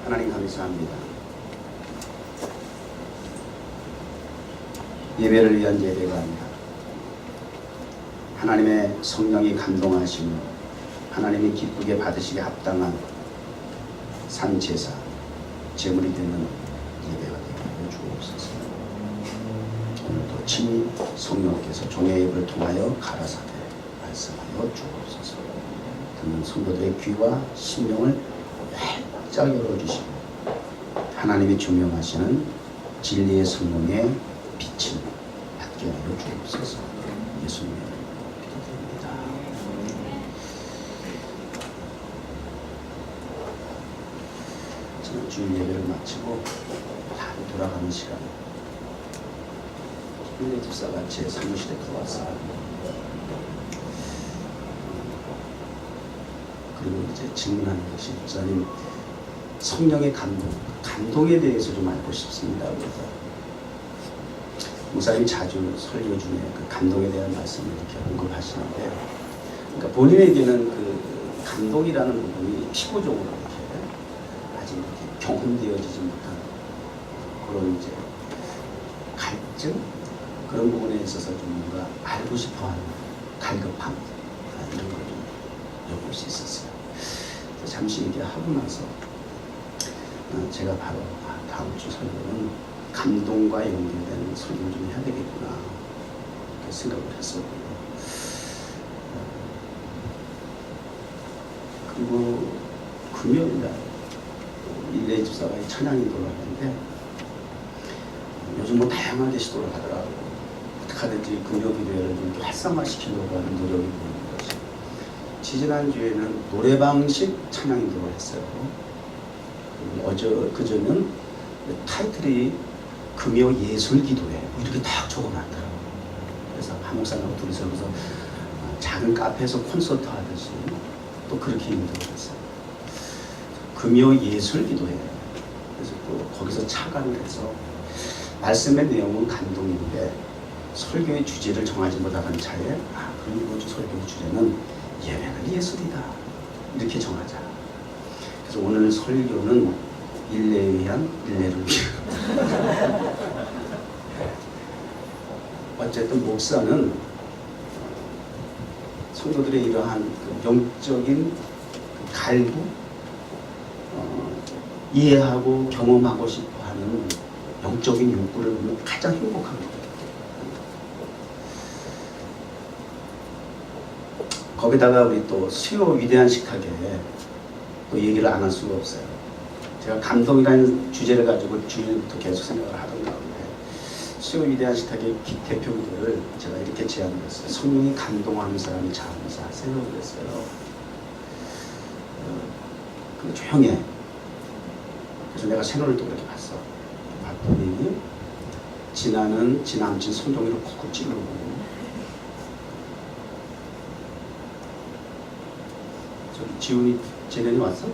하나님 감사합니다. 예배를 위한 예배가 아니라 하나님의 성령이 감동하시며 하나님이 기쁘게 받으시기에 합당한 산제사, 제물이 되는 예배가 되게 하여 주옵소서. 오늘도 친히 성령께서 종의 입을 통하여 가라사대 말씀하여 주옵소서. 듣는 성도들의 귀와 심령을 활짝 열어주시고 하나님이 조명하시는 진리의 성령의 빛을 받게 하여 주옵소서. 예수님의 이름으로 기도드립니다. 지난 주일 예배를 마치고 다 돌아가는 시간, 일레 집사가 제 사무실에 들어왔어요. 그리고 이제 질문하는 것이, 목사님, 성령의 감동에 대해서 좀 알고 싶습니다. 그래서 목사님 자주 설교 중에 그 감동에 대한 말씀을 이렇게 언급하시는데, 그러니까 본인에게는 그 감동이라는 부분이 피부적으로 이렇게 아직 이렇게 경험되어지지 못한 그런 이제 갈증, 그런 부분에 있어서 좀 뭔가 알고 싶어하는 갈급함, 이런 걸 좀 엿볼 수 있었어요. 잠시 얘기하고 나서 제가 바로 다음 주 설교는 감동과 연결된 설교를 좀 해야 되겠구나 이렇게 생각을 했었고요. 그리고 금요일날 일레 집사가 찬양 인도를 하는데 요즘 뭐 다양하게 시도를 하더라고요. 어떻게 하든지 금요 기도회를 좀 활성화시키려고 하는 노력이 보이는 것이, 지지난주에는 노래방식 찬양 인도를 했어요. 그저는 타이틀이 금요 예술 기도회 이렇게 딱 적어놨더라고요. 그래서 한 목사님하고 둘이서 그래서 작은 카페에서 콘서트 하듯이 또 그렇게 인도를 했어요. 금요 예술 기도회. 그래서 또 거기서 착안을 해서 말씀의 내용은 감동인데 설교의 주제를 정하지 못하는 차에 그럼 이번 주 설교의 주제는 예배는 예술이다 이렇게 정하자. 그래서 오늘 설교는 일례에 의한 일례를 위한 어쨌든 목사는 성도들의 이러한 그 영적인 갈구, 이해하고 경험하고 싶어하는 영적인 욕구를 보면 가장 행복합니다. 거기다가 우리 또 수요 위대한 식탁에 또 얘기를 안 할 수가 없어요. 제가 감동이라는 주제를 가지고 주일부터 계속 생각을 하던 가운데 수요 위대한 식탁의 대표들을 제가 이렇게 제안을 했어요. 성령이 감동하는 사람이 자원사 생각을 했어요. 조용해. 그래서 내가 새노를 또 그렇게 봤어. 봤더니 진아는 지 남친 손동이로 쿡쿡 찌르고, 저기 지훈이 재련이 왔어?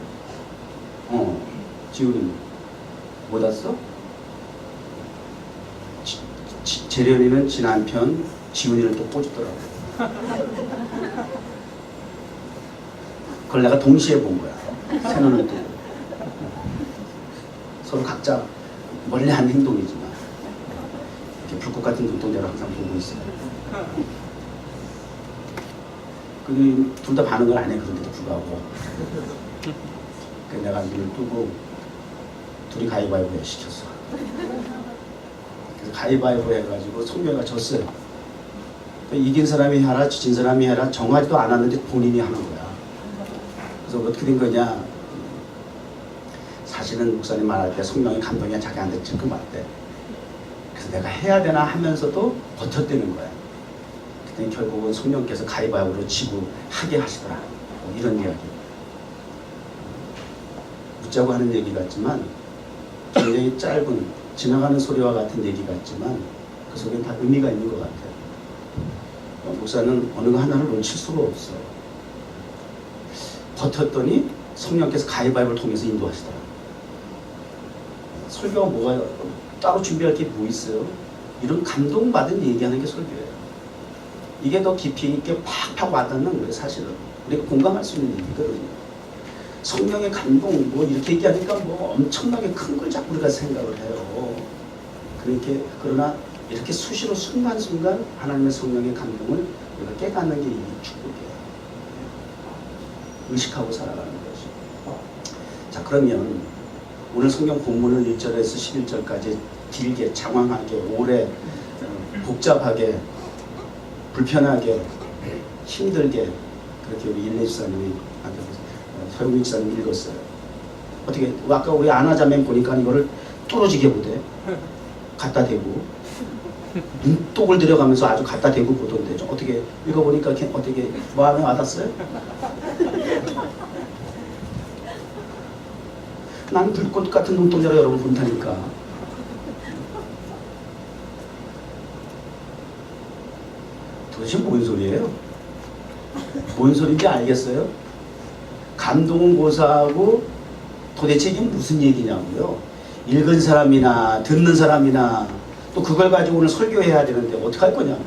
지훈이 못 왔어? 재련이는 지 남편 지훈이를 또 꼬집더라고. 그걸 내가 동시에 본 거야. 새눈을 뜨고. 서로 각자 멀리 한 행동이지만 이렇게 불꽃 같은 눈동자를 항상 보고 있어요. 둘 다 반응을 안 해. 그런데도 불구하고 내가 눈을 뜨고 둘이 가위바위보 시켰어. 그래서 가위바위보 해가지고 성교회가 졌어요. 이긴 사람이 해라, 지진 사람이 해라, 정하지도 않았는데 본인이 하는 거야. 그래서 어떻게 된 거냐, 사실은 목사님 말할 때 성령의 감동이 자기한테 찔끔 왔대. 그래서 내가 해야 되나 하면서도 버텼다는 거야. 그때 결국은 성령께서 가위바위보로 지고 하게 하시더라. 뭐 이런 이야기. 묻자고 하는 얘기 같지만 굉장히 짧은 지나가는 소리와 같은 얘기 같지만 그 속엔 다 의미가 있는 것 같아요. 목사는 어느 거 하나를 놓칠 수가 없어. 버텼더니 성령께서 가위바위보를 통해서 인도하시더라. 설교가 뭐가 따로 준비할 게 뭐 있어요? 이런 감동받은 얘기하는 게 설교예요. 이게 더 깊이 있게 팍팍 와닿는 거예요. 사실은 우리가 공감할 수 있는 얘기거든요. 성령의 감동 뭐 이렇게 얘기하니까 뭐 엄청나게 큰 걸 자꾸 우리가 생각을 해요. 그러나 이렇게 수시로 순간순간 하나님의 성령의 감동을 우리가 깨닫는 게 이 축복이에요. 의식하고 살아가는 거죠. 자, 그러면 오늘 성경 본문을 1절에서 11절까지 길게 장황하게 오래 복잡하게 불편하게 힘들게 그렇게 우리 일레 지사님이 서영민 지사님이 읽었어요. 어떻게 아까 우리 아나자매 보니까 이거를 뚫어지게 보대. 갖다 대고 눈독을 들여가면서 아주 갖다 대고 보던데 좀 어떻게 읽어보니까 어떻게 마음에 와닿았어요? 난 불꽃 같은 눈동자로 여러분 본다니까. 도대체 뭔 소리예요? 뭔 소리인지 알겠어요? 감동은 고사하고 도대체 이게 무슨 얘기냐고요? 읽은 사람이나 듣는 사람이나 또 그걸 가지고 오늘 설교해야 되는데 어떡할 거냐?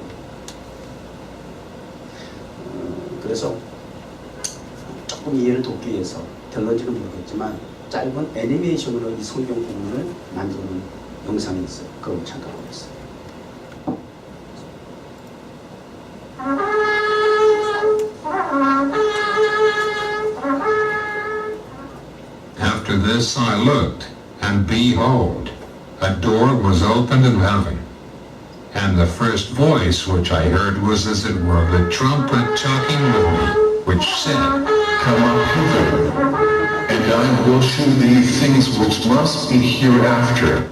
그래서 조금 이해를 돕기 위해서 될런지는 모르겠지만 짧은 애니메이션으로 이 성경 본문을 만드는 영상이 있어요. 그걸 잠깐 보겠습니다. After this I looked, and behold, a door was opened in heaven. And the first voice which I heard was as it were of a trumpet talking with me, which said, Come up hither, and I will shew thee things which must be hereafter.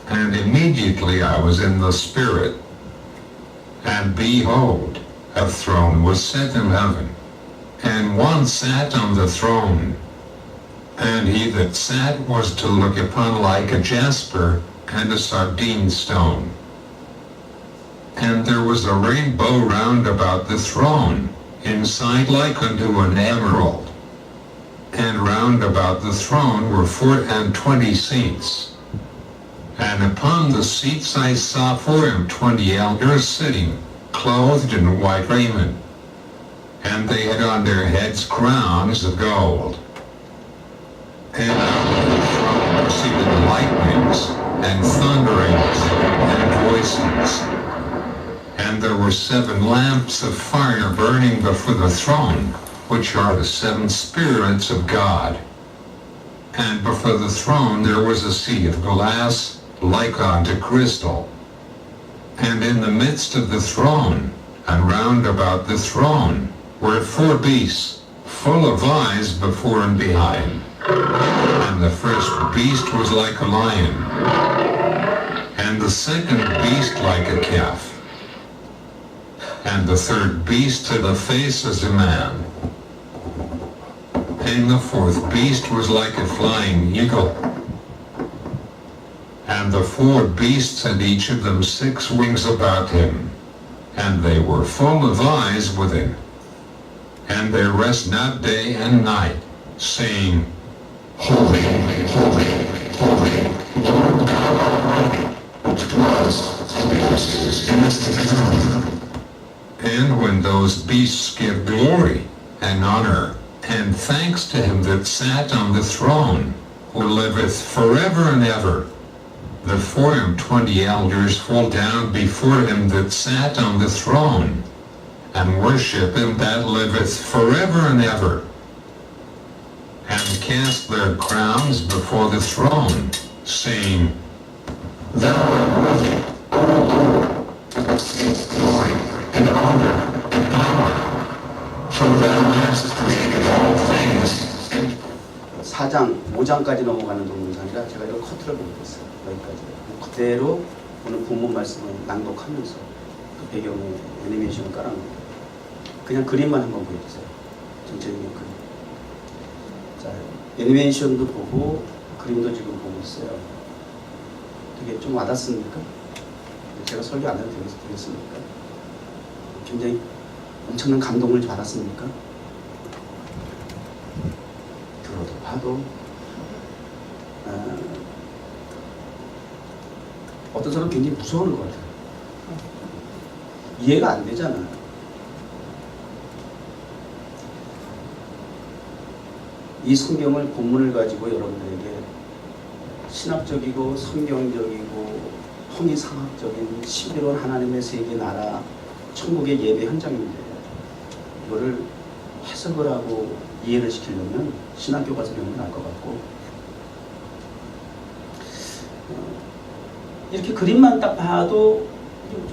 And immediately I was in the Spirit. And behold, a throne was set in heaven, and one sat on the throne. And he that sat was to look upon like a jasper and a sardine stone. And there was a rainbow round about the throne, inside like unto an emerald. And round about the throne were 24 seats. And upon the seats I saw 24 elders sitting, clothed in white raiment. And they had on their heads crowns of gold. And out of the throne proceeded lightnings, and thunderings, and voices. And there were 7 lamps of fire burning before the throne, which are the 7 spirits of God. And before the throne there was a sea of glass, like unto crystal. And in the midst of the throne, and round about the throne, were 4 beasts, full of eyes before and behind. And the first beast was like a lion, and the second beast like a calf, and the third beast had a face as a man, and the fourth beast was like a flying eagle. And the 4 beasts had each of them 6 wings about him, and they were full of eyes within. And they rest not day and night, saying, Holy, holy, holy, Lord God Almighty, which was, and is to come. And when those beasts give glory and honor and thanks to him that sat on the throne, who liveth forever and ever, the 24 elders fall down before him that sat on the throne, and worship him that liveth forever and ever, and cast their crowns before the throne, saying, Thou art worthy, O Lord, to receive glory and honor and power, for thou hast created all things. 4장, 5장까지 넘어가는 동영상이라 제가 이걸 커트를 못했어요. 여기까지. 그대로 오늘 본문 말씀을 낭독하면서 그 배경에 애니메이션을 깔아놓고 그냥 그림만 한번 보여주세요. 전체적인 그림. 자, 애니메이션도 보고 그림도 지금 보고 있어요. 되게 좀 와닿습니까? 제가 설교 안 해도 되겠습니까? 굉장히 엄청난 감동을 받았습니까? 들어도 봐도 어떤 사람은 굉장히 무서워하는 것 같아요. 이해가 안 되잖아요. 이 성경을 본문을 가지고 여러분들에게 신학적이고 성경적이고 통일상학적인 신비로운 하나님의 세계 나라 천국의 예배 현장인데 이거를 해석을 하고 이해를 시키려면 신학교 가서 배우면 알 것 같고 이렇게 그림만 딱 봐도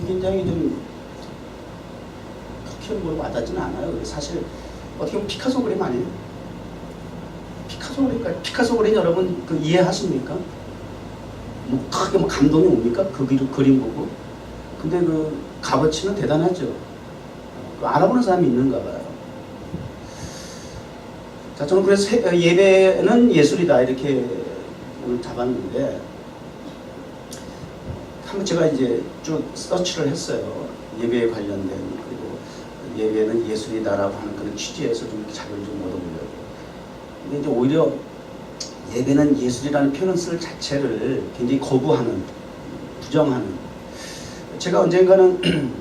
굉장히 좀 그렇게 뭐 와닿지는 않아요. 사실 어떻게 보면 피카소 그림 아니에요? 피카소 그림 여러분 그 이해하십니까? 뭐 크게 뭐 감동이 옵니까? 그 그림 보고. 근데 그 값어치는 대단하죠. 알아보는 사람이 있는가 봐요. 자, 저는 그래서 예배는 예술이다 이렇게 오늘 잡았는데 한번 제가 이제 쭉 서치를 했어요. 예배에 관련된 그리고 예배는 예술이다라고 하는 그런 취지에서 좀 자료를 좀 얻어보려고. 근데 이제 오히려 예배는 예술이라는 표현을 쓸 자체를 굉장히 거부하는, 부정하는. 제가 언젠가는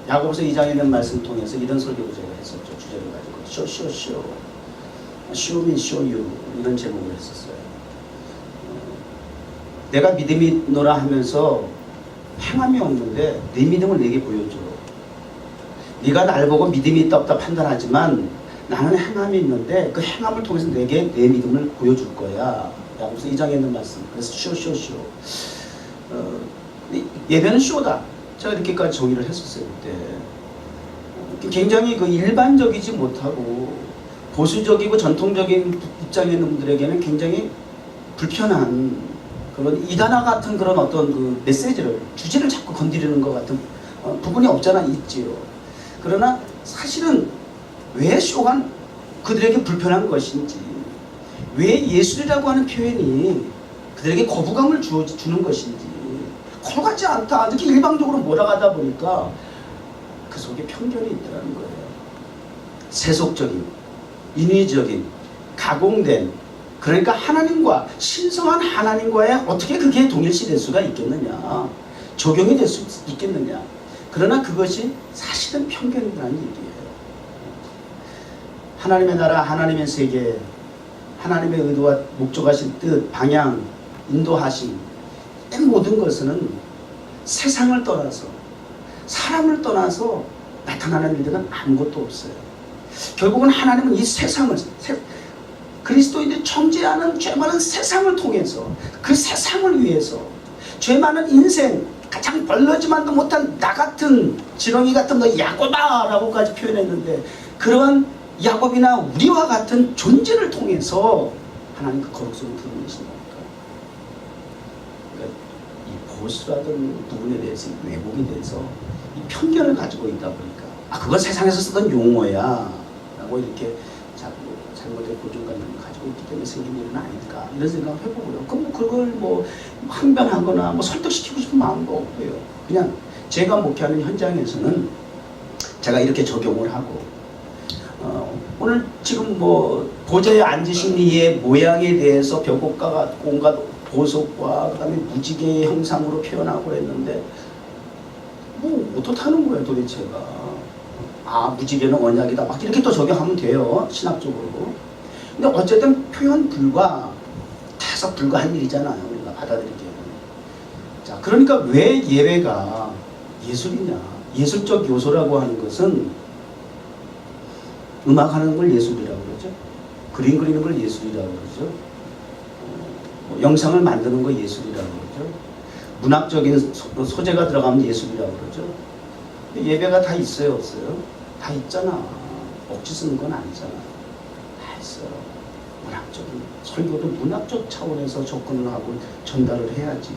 야고보서 2장에 있는 말씀을 통해서 이런 설교를 제가 했었죠. 주제를 가지고 show me show you 이런 제목을 했었어요. 내가 믿음이 있노라 하면서 행함이 없는데 내 믿음을 내게 보여줘. 네가 날 보고 믿음이 있다 없다 판단하지만 나는 행함이 있는데 그 행함을 통해서 내게 내 믿음을 보여줄 거야. 야고보서 2장에 있는 말씀. 그래서 쇼. 예배는 쇼다. 제가 이렇게까지 정의를 했었어요 그때. 굉장히 그 일반적이지 못하고 보수적이고 전통적인 입장에 있는 분들에게는 굉장히 불편한 그런 이단화 같은 그런 어떤 그 메시지를 주제를 자꾸 건드리는 것 같은 부분이 없잖아 있지요. 그러나 사실은 왜 쇼가 그들에게 불편한 것인지, 왜 예술이라고 하는 표현이 그들에게 거부감을 주는 것인지, 거부하지 않다. 이렇게 일방적으로 몰아가다 보니까 그 속에 편견이 있다는 거예요. 세속적인, 인위적인, 가공된, 그러니까 하나님과, 신성한 하나님과의 어떻게 그게 동일시될 수가 있겠느냐, 적용이 될 수 있겠느냐. 그러나 그것이 사실은 편견이라는 얘기예요. 하나님의 나라, 하나님의 세계, 하나님의 의도와 목적하신 뜻, 방향, 인도하심, 이 모든 것은 세상을 떠나서, 사람을 떠나서 나타나는 일들은 아무것도 없어요. 결국은 하나님은 이 세상을, 그리스도인들이 정죄하는 죄 많은 세상을 통해서, 그 세상을 위해서, 죄 많은 인생, 가장 벌러지만도 못한 나 같은 지렁이 같은 너 야곱아라고까지 표현했는데, 그러한 야곱이나 우리와 같은 존재를 통해서 하나님 그 거룩성을 드러내신다니까. 그러니까 이 보수라든 부분에 대해서, 왜곡에 대해서 이 편견을 가지고 있다 보니까 그건 세상에서 쓰던 용어야 라고 이렇게 자꾸 잘못된 고정관념을 가지고 있기 때문에 생긴 일은 아닐까 이런 생각을 해보고요. 그럼 그걸 뭐 항변하거나 뭐 설득시키고 싶은 마음도 없고요. 그냥 제가 목회하는 현장에서는 제가 이렇게 적용을 하고 오늘 지금 뭐 보좌에 앉으신 이의 모양에 대해서 벽곡과 온갖 보석과 그다음에 무지개의 형상으로 표현하고 했는데 뭐 어떻다는 거예요 도대체가. 무지개는 언약이다 막 이렇게 또 적용하면 돼요 신학적으로. 근데 어쨌든 표현 불가, 해석 불가한 일이잖아요 우리가 받아들이기에는. 자, 그러니까 왜 예배가 예술이냐, 예술적 요소라고 하는 것은 음악하는 걸 예술이라고 그러죠. 그림 그리는 걸 예술이라고 그러죠. 영상을 만드는 거 예술이라고 그러죠. 문학적인 소재가 들어가면 예술이라고 그러죠. 예배가 다 있어요 없어요? 다 있잖아. 억지 쓰는 건 아니잖아. 다 있어요. 문학적인 설교도 문학적 차원에서 접근을 하고 전달을 해야지.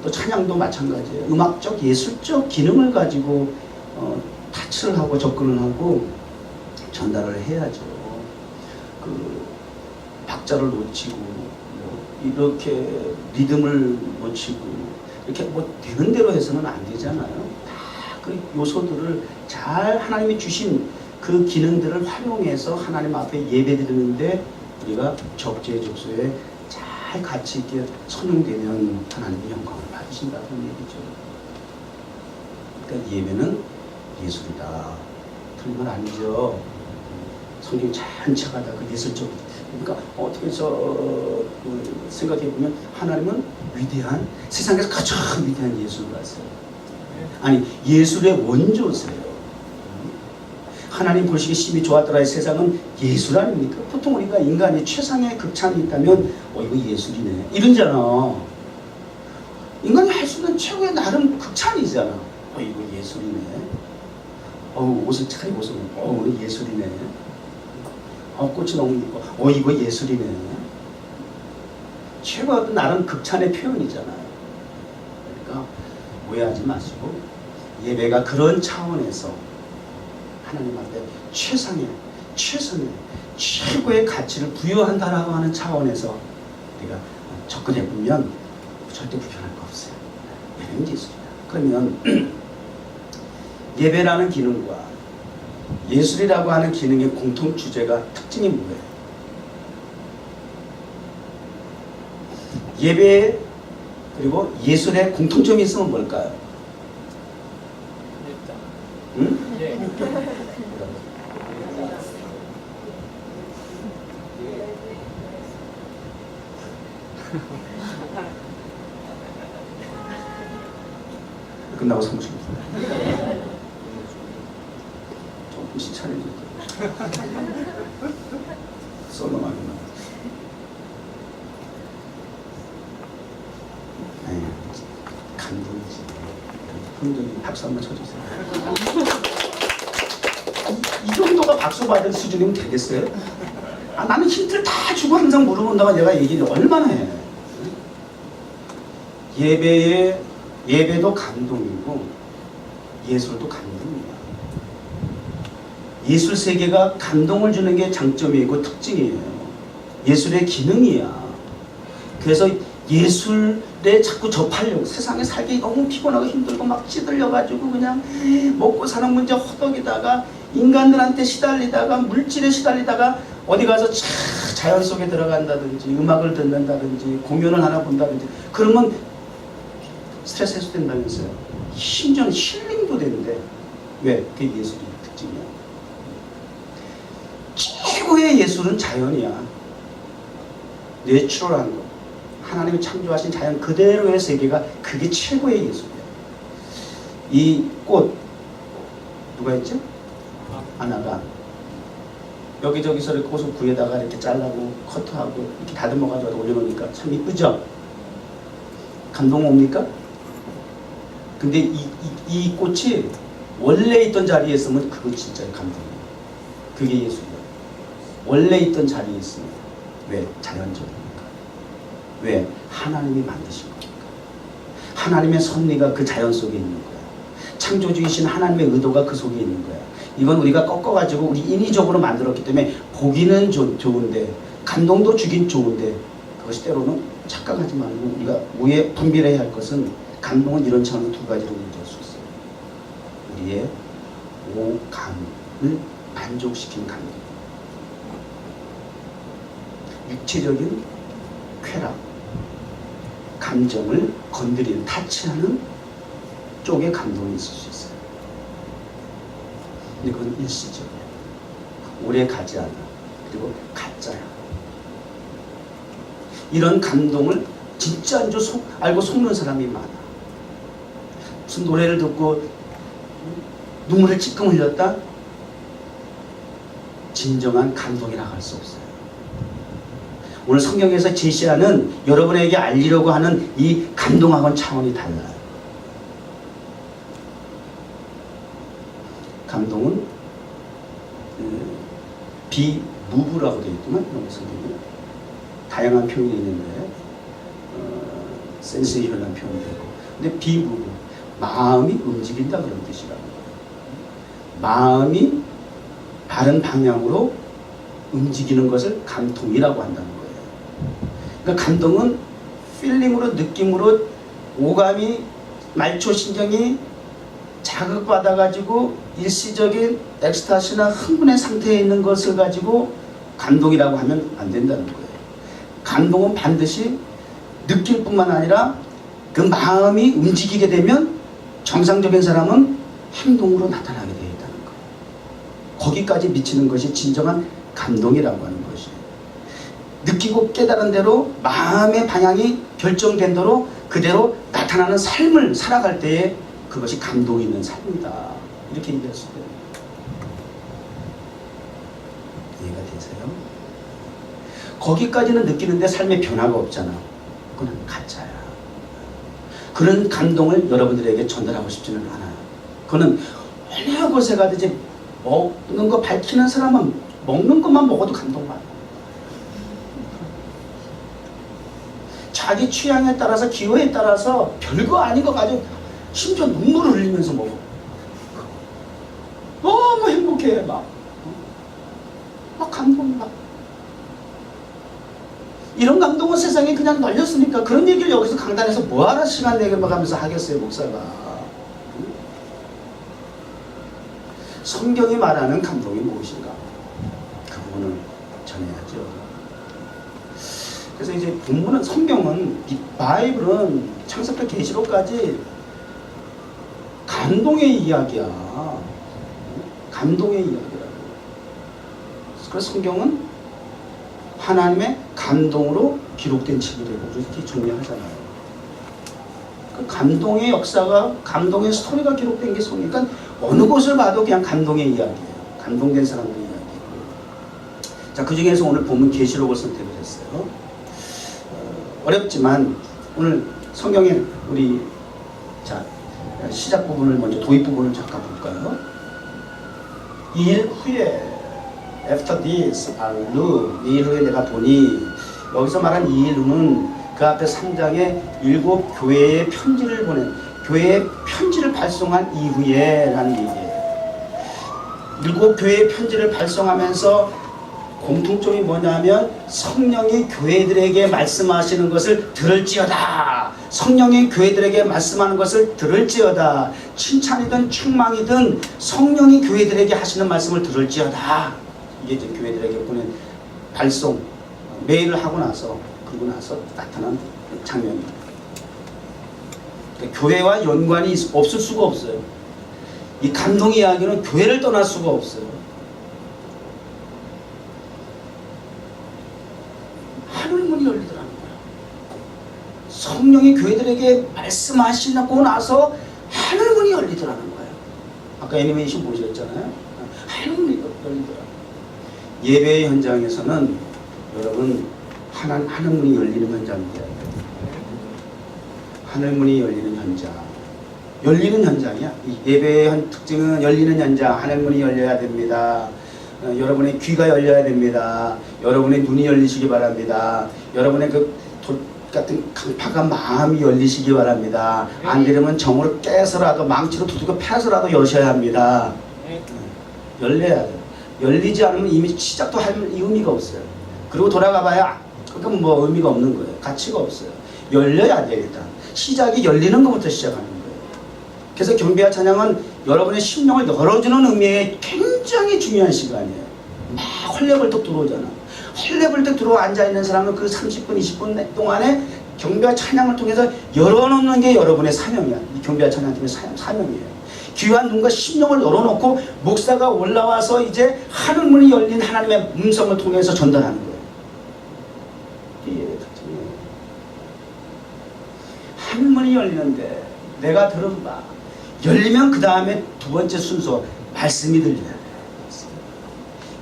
또 찬양도 마찬가지예요. 음악적 예술적 기능을 가지고 타치를 하고 접근을 하고 전달을 해야죠. 그 박자를 놓치고 이렇게 리듬을 놓치고 이렇게 뭐 되는 대로 해서는 안 되잖아요. 다 그 요소들을 잘 하나님이 주신 그 기능들을 활용해서 하나님 앞에 예배드리는데 우리가 적재적소에 잘 같이 있게 선용되면 하나님의 영광을 받으신다는 얘기죠. 그러니까 예배는 예술이다. 틀린 건 아니죠. 성경이 잔뜩하다 그 예술적으로. 그러니까 어떻게 생각해 보면 하나님은 위대한 세상에서 가장 위대한 예술가세요. 아니 예술의 원조세요. 하나님 보시기 심히 좋았더라. 세상은 예술 아닙니까? 보통 우리가 인간이 최상의 극찬이 있다면 이거 예술이네 이러잖아. 인간이 할 수 있는 최고의 나름 극찬이잖아. 이거 예술이네. 옷을 차리고서 오늘 예술이네. 꽃이 너무 이뻐. 이거 예술이네. 최고의 어떤 나름 극찬의 표현이잖아요. 그러니까 오해하지 마시고 예배가 그런 차원에서 하나님 앞에 최선의 최고의 가치를 부여한다라고 하는 차원에서 우리가 접근해 보면 절대 불편할 거 없어요. 예배는 예술이다. 그러면 예배라는 기능과 예술이라고 하는 기능의 공통 주제가 특징이 뭐예요? 예배 그리고 예술의 공통점이 있으면 뭘까요? 응? 끝나고 사무실 조금씩 차려줄게. 썰렁하구나. 감동이지. 분들이 박수 한번 쳐주세요. 이 정도가 박수 받을 수준이면 되겠어요? 나는 힌트를 다 주고 항상 물어본다고 내가 얘기를 얼마나 해. 예배도 감동이고 예술도 감동이야. 예술 세계가 감동을 주는 게 장점이고 특징이에요. 예술의 기능이야. 그래서 예술에 자꾸 접하려고 세상에 살기 너무 피곤하고 힘들고 막 찌들려가지고 그냥 먹고 사는 문제 허덕이다가 인간들한테 시달리다가 물질에 시달리다가 어디 가서 자연 속에 들어간다든지 음악을 듣는다든지 공연을 하나 본다든지 그러면 스트레스 해소된다면서요. 심지어 힐링도 되는데 왜? 그게 예술의 특징이야. 최고의 예술은 자연이야. 내추럴한 거. 하나님이 창조하신 자연 그대로의 세계가 그게 최고의 예술이야. 이 꽃 누가 했지? 아나가 여기저기서 이렇게 꽃을 구에다가 이렇게 잘라고 커트하고 이렇게 다듬어가지고 올려놓으니까 참 이쁘죠? 감동 옵니까? 근데 이 꽃이 원래 있던 자리에 있으면 그거 진짜 감동이야. 그게 예술이야. 원래 있던 자리에 있으면 왜? 자연적이니까. 왜? 하나님이 만드신 거니까. 하나님의 섭리가 그 자연 속에 있는 거야. 창조주이신 하나님의 의도가 그 속에 있는 거야. 이건 우리가 꺾어가지고 우리 인위적으로 만들었기 때문에 보기는 좋은데 감동도 주긴 좋은데 그것이 때로는 착각하지 말고 우리가 오해 분별해야 할 것은 감동은 이런 차원에서 두 가지로 얘기할 수 있어요. 우리의 오감을 만족시키는 감동. 육체적인 쾌락, 감정을 건드리는, 타치하는 쪽의 감동이 있을 수 있어요. 근데 그건 일시적이야. 오래 가지 않아. 그리고 가짜야. 이런 감동을 진짜 알고 속는 사람이 많아. 무슨 노래를 듣고 눈물을 찔끔 흘렸다? 진정한 감동이라고 할 수 없어요. 오늘 성경에서 제시하는 여러분에게 알리려고 하는 이 감동하고는 차원이 달라요. 감동은 비무브라고 되어 있지만 성경에 다양한 표현이 있는데 센세이션한 표현이 되고 근데 비무브 마음이 움직인다 그런 뜻이라는 거예요. 마음이 다른 방향으로 움직이는 것을 감동이라고 한다는 거예요. 그러니까 감동은 필링으로 느낌으로 오감이 말초신경이 자극받아가지고 일시적인 엑스타시나 흥분의 상태에 있는 것을 가지고 감동이라고 하면 안 된다는 거예요. 감동은 반드시 느낄 뿐만 아니라 그 마음이 움직이게 되면 정상적인 사람은 행동으로 나타나게 되어 있다는 거예요. 거기까지 미치는 것이 진정한 감동이라고 하는 것이. 느끼고 깨달은 대로 마음의 방향이 결정된 대로 그대로 나타나는 삶을 살아갈 때에 그것이 감동이 있는 삶이다. 이렇게 얘기할 수 있어요. 이해가 되세요? 거기까지는 느끼는데 삶의 변화가 없잖아. 그건 가짜야. 그런 감동을 여러분들에게 전달하고 싶지는 않아요. 그거는 어느 곳에 가든지 먹는 거 밝히는 사람은 먹는 것만 먹어도 감동받아. 자기 취향에 따라서 기호에 따라서 별거 아닌 거 가지고 심지어 눈물을 흘리면서 먹어. 너무 행복해. 막 감동받아. 이런 감동은 세상에 그냥 널렸으니까 그런 얘기를 여기서 강단에서 뭐하러 시간 내가면서 하겠어요, 목사가. 성경이 말하는 감동이 무엇인가? 그 부분을 전해야죠. 그래서 이제 본문은, 성경은, 이 바이블은 창세부터 계시록까지 감동의 이야기야. 감동의 이야기라고. 그래서 성경은 하나님의 감동으로 기록된 책이라고 이렇게 정리하잖아요. 그 감동의 역사가, 감동의 스토리가 기록된 게 성경. 그러니까 어느 곳을 봐도 그냥 감동의 이야기예요. 감동된 사람들의 이야기고. 자, 그 중에서 오늘 본문 계시록을 선택을 했어요. 어렵지만 오늘 성경에 우리 자 시작 부분을 먼저 도입 부분을 잠깐 볼까요? 이 일 후에 after this I look, 이 일 후에 내가 보니, 여기서 말한 이 일 후는 그 앞에 3장에 7 교회에 편지를 보낸, 교회에 편지를 발송한 이후에 라는 얘기예요. 7 교회에 편지를 발송하면서 공통점이 뭐냐면 성령이 교회들에게 말씀하시는 것을 들을지어다. 성령이 교회들에게 말씀하는 것을 들을지어다. 칭찬이든 책망이든 성령이 교회들에게 하시는 말씀을 들을지어다. 이게 이제 교회들에게 보낸 발송, 메일을 하고 나서, 그러고 나서 나타난 장면입니다. 그러니까 교회와 연관이 없을 수가 없어요. 이 감동 이야기는 교회를 떠날 수가 없어요. 하늘문이 열리더라는 거예요. 성령이 교회들에게 말씀하시고 나서 하늘문이 열리더라는 거예요. 아까 애니메이션 보셨잖아요. 하늘문이 열리더라고요. 예배의 현장에서는 여러분 하늘문이 열리는 현장이에요. 하늘문이 열리는 현장. 열리는 현장이야. 이 예배의 특징은 열리는 현장. 하늘문이 열려야 됩니다. 여러분의 귀가 열려야 됩니다. 여러분의 눈이 열리시기 바랍니다. 여러분의 그 돌 같은 강팍한 마음이 열리시기 바랍니다. 안 되려면 정으로 깨서라도, 망치로 두들겨 패서라도 여셔야 합니다. 열려야 돼요. 열리지 않으면 이미 시작도 할 의미가 없어요. 그리고 돌아가 봐야 그건 뭐 의미가 없는 거예요. 가치가 없어요. 열려야 돼요. 일단 시작이 열리는 것부터 시작하는 거예요. 그래서 경배와 찬양은 여러분의 심령을 열어주는 의미의 굉장히 중요한 시간이에요. 막 헐레벌떡 들어오잖아. 헐레벌떡 들어와 앉아있는 사람은 그 30분, 20분 동안에 경배와 찬양을 통해서 열어놓는 게 여러분의 사명이야. 이 경배와 찬양팀의 사명이에요. 귀한 눈과 심령을 열어놓고 목사가 올라와서 이제 하늘문이 열린 하나님의 음성을 통해서 전달하는 거예요. 이게 특징이에요. 하늘문이 열리는데 내가 들은 바 열리면 그 다음에 두 번째 순서 말씀이 들려야 돼요.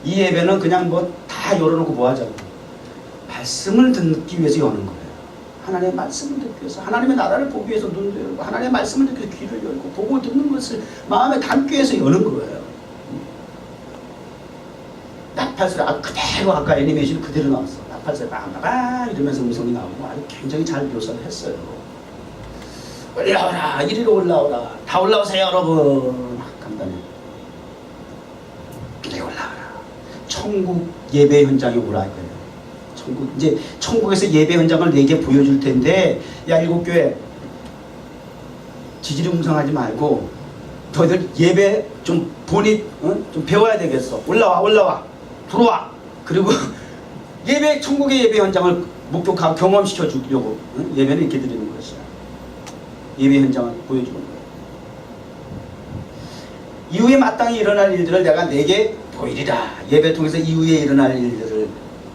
이 예배는 그냥 뭐 다 열어놓고 뭐 하자고. 말씀을 듣기 위해서 여는 거예요. 하나님의 말씀을 듣기 위해서, 하나님의 나라를 보기 위해서 눈도 열고, 하나님의 말씀을 듣기 위해서 귀를 열고, 보고 듣는 것을 마음에 담기 위해서 여는 거예요. 나팔소리, 그대로 아까 애니메이션 그대로 나왔어. 나팔소리 빵빵 이러면서 음성이 나오고 아주 굉장히 잘 묘사를 했어요. 올라오라, 이리로 올라오라, 다 올라오세요 여러분. 간단해. 이리 올라오라. 천국 예배 현장에 오라 이거예요. 천국, 이제 천국에서 예배 현장을 내게 보여줄 텐데, 야 7교회 지지리뭉성하지 말고 너희들 예배 좀 보니 좀 배워야 되겠어. 올라와 들어와. 그리고 예배, 천국의 예배 현장을 목격하고 경험시켜 주려고 예배는 이렇게 드리는 것이야. 예배 현장을 보여주는 거예요. 이후에 마땅히 일어날 일들을 내가 내게 보이리라. 예배를 통해서 이후에 일어날 일들을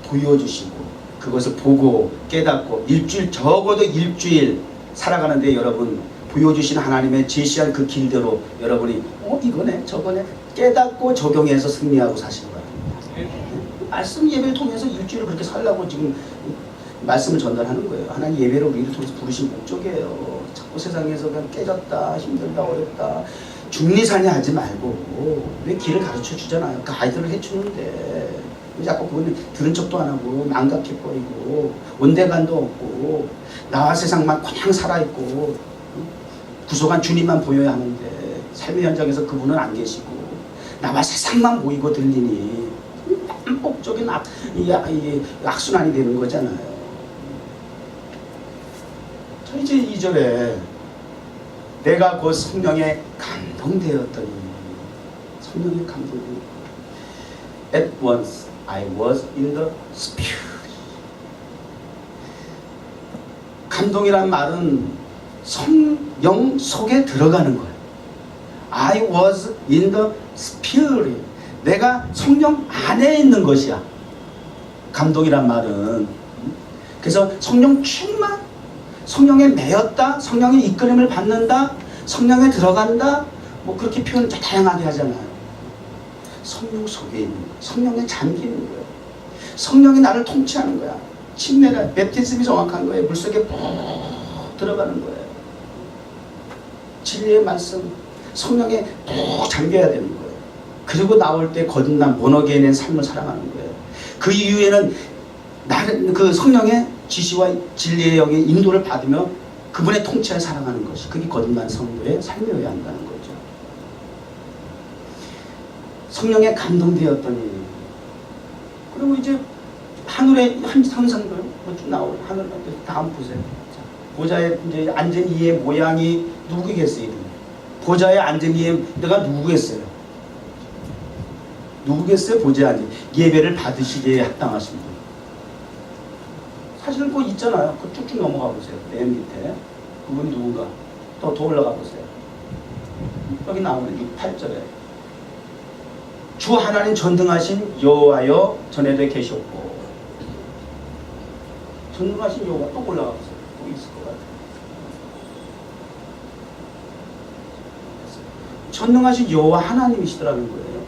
보여주시고 그것을 보고 깨닫고 일주일, 적어도 일주일 살아가는데 여러분 보여주신 하나님의 제시한 그 길대로 여러분이 이거네 저거네 깨닫고 적용해서 승리하고 사시는 거예요. 말씀 예배를 통해서 일주일을 그렇게 살라고 지금 말씀을 전달하는 거예요. 하나님 예배를 우리를 통해서 부르신 목적이에요. 자꾸 세상에서 그냥 깨졌다 힘들다 어렵다 중리산이 하지 말고 왜 길을 가르쳐 주잖아요. 그 아이들을 해주는데 왜 자꾸 그거는 들은 척도 안 하고 망각해버리고 온데간도 없고 나와 세상만 그냥 살아있고 구속한 주님만 보여야 하는데 삶의 현장에서 그분은 안 계시고 나와 세상만 보이고 들리니 반복적인 악순환이 되는 거잖아요. 저 이제 2절에 내가 곧 성령에 감동되었더니 성령에 감동되었더니 At once I was in the Spirit. 감동이란 말은 성령 속에 들어가는 거예요. I was in the Spirit. 내가 성령 안에 있는 것이야. 감동이란 말은. 그래서 성령 충만, 성령에 매였다, 성령의 이끌림을 받는다, 성령에 들어간다, 뭐 그렇게 표현 다양하게 하잖아요. 성령 속에 있는 거예요. 성령에 잠기는 거예요. 성령이 나를 통치하는 거야. 침례라, 베프티즘이 정확한 거예요. 물속에 푹 들어가는 거예요. 진리의 말씀, 성령에 푹 잠겨야 되는 거예요. 그리고 나올 때 거듭난 본어게인의 삶을 살아가는 거예요. 그 이후에는 나는 그 성령의 지시와 진리의 영의 인도를 받으며 그분의 통치에 살아가는 것이 그게 거듭난 성도의 삶이어야 한다는 거죠. 성령에 감동되었더니 그리고 이제 하늘의 현상들 쭉 나오고 하늘 다음 보세요. 자, 보좌에 이제 앉은 이의 모양이 누구겠어요? 보좌에 앉은 이의 내가 누구겠어요? 누구겠어요? 보좌에 앉은 예배를 받으시기에 합당하신 분. 사실 그거 있잖아요. 그 쭉쭉 넘어가 보세요. 맨 밑에 그분 누군가 더 올라가 보세요. 여기 나오는 6, 8절에 주 하나님 전등하신 여호와여 전에도 계셨고 전등하신 여호와 또 올라가 보세요. 또 있을 것 같아요. 전능하신 여호와 하나님이시더라는 거예요.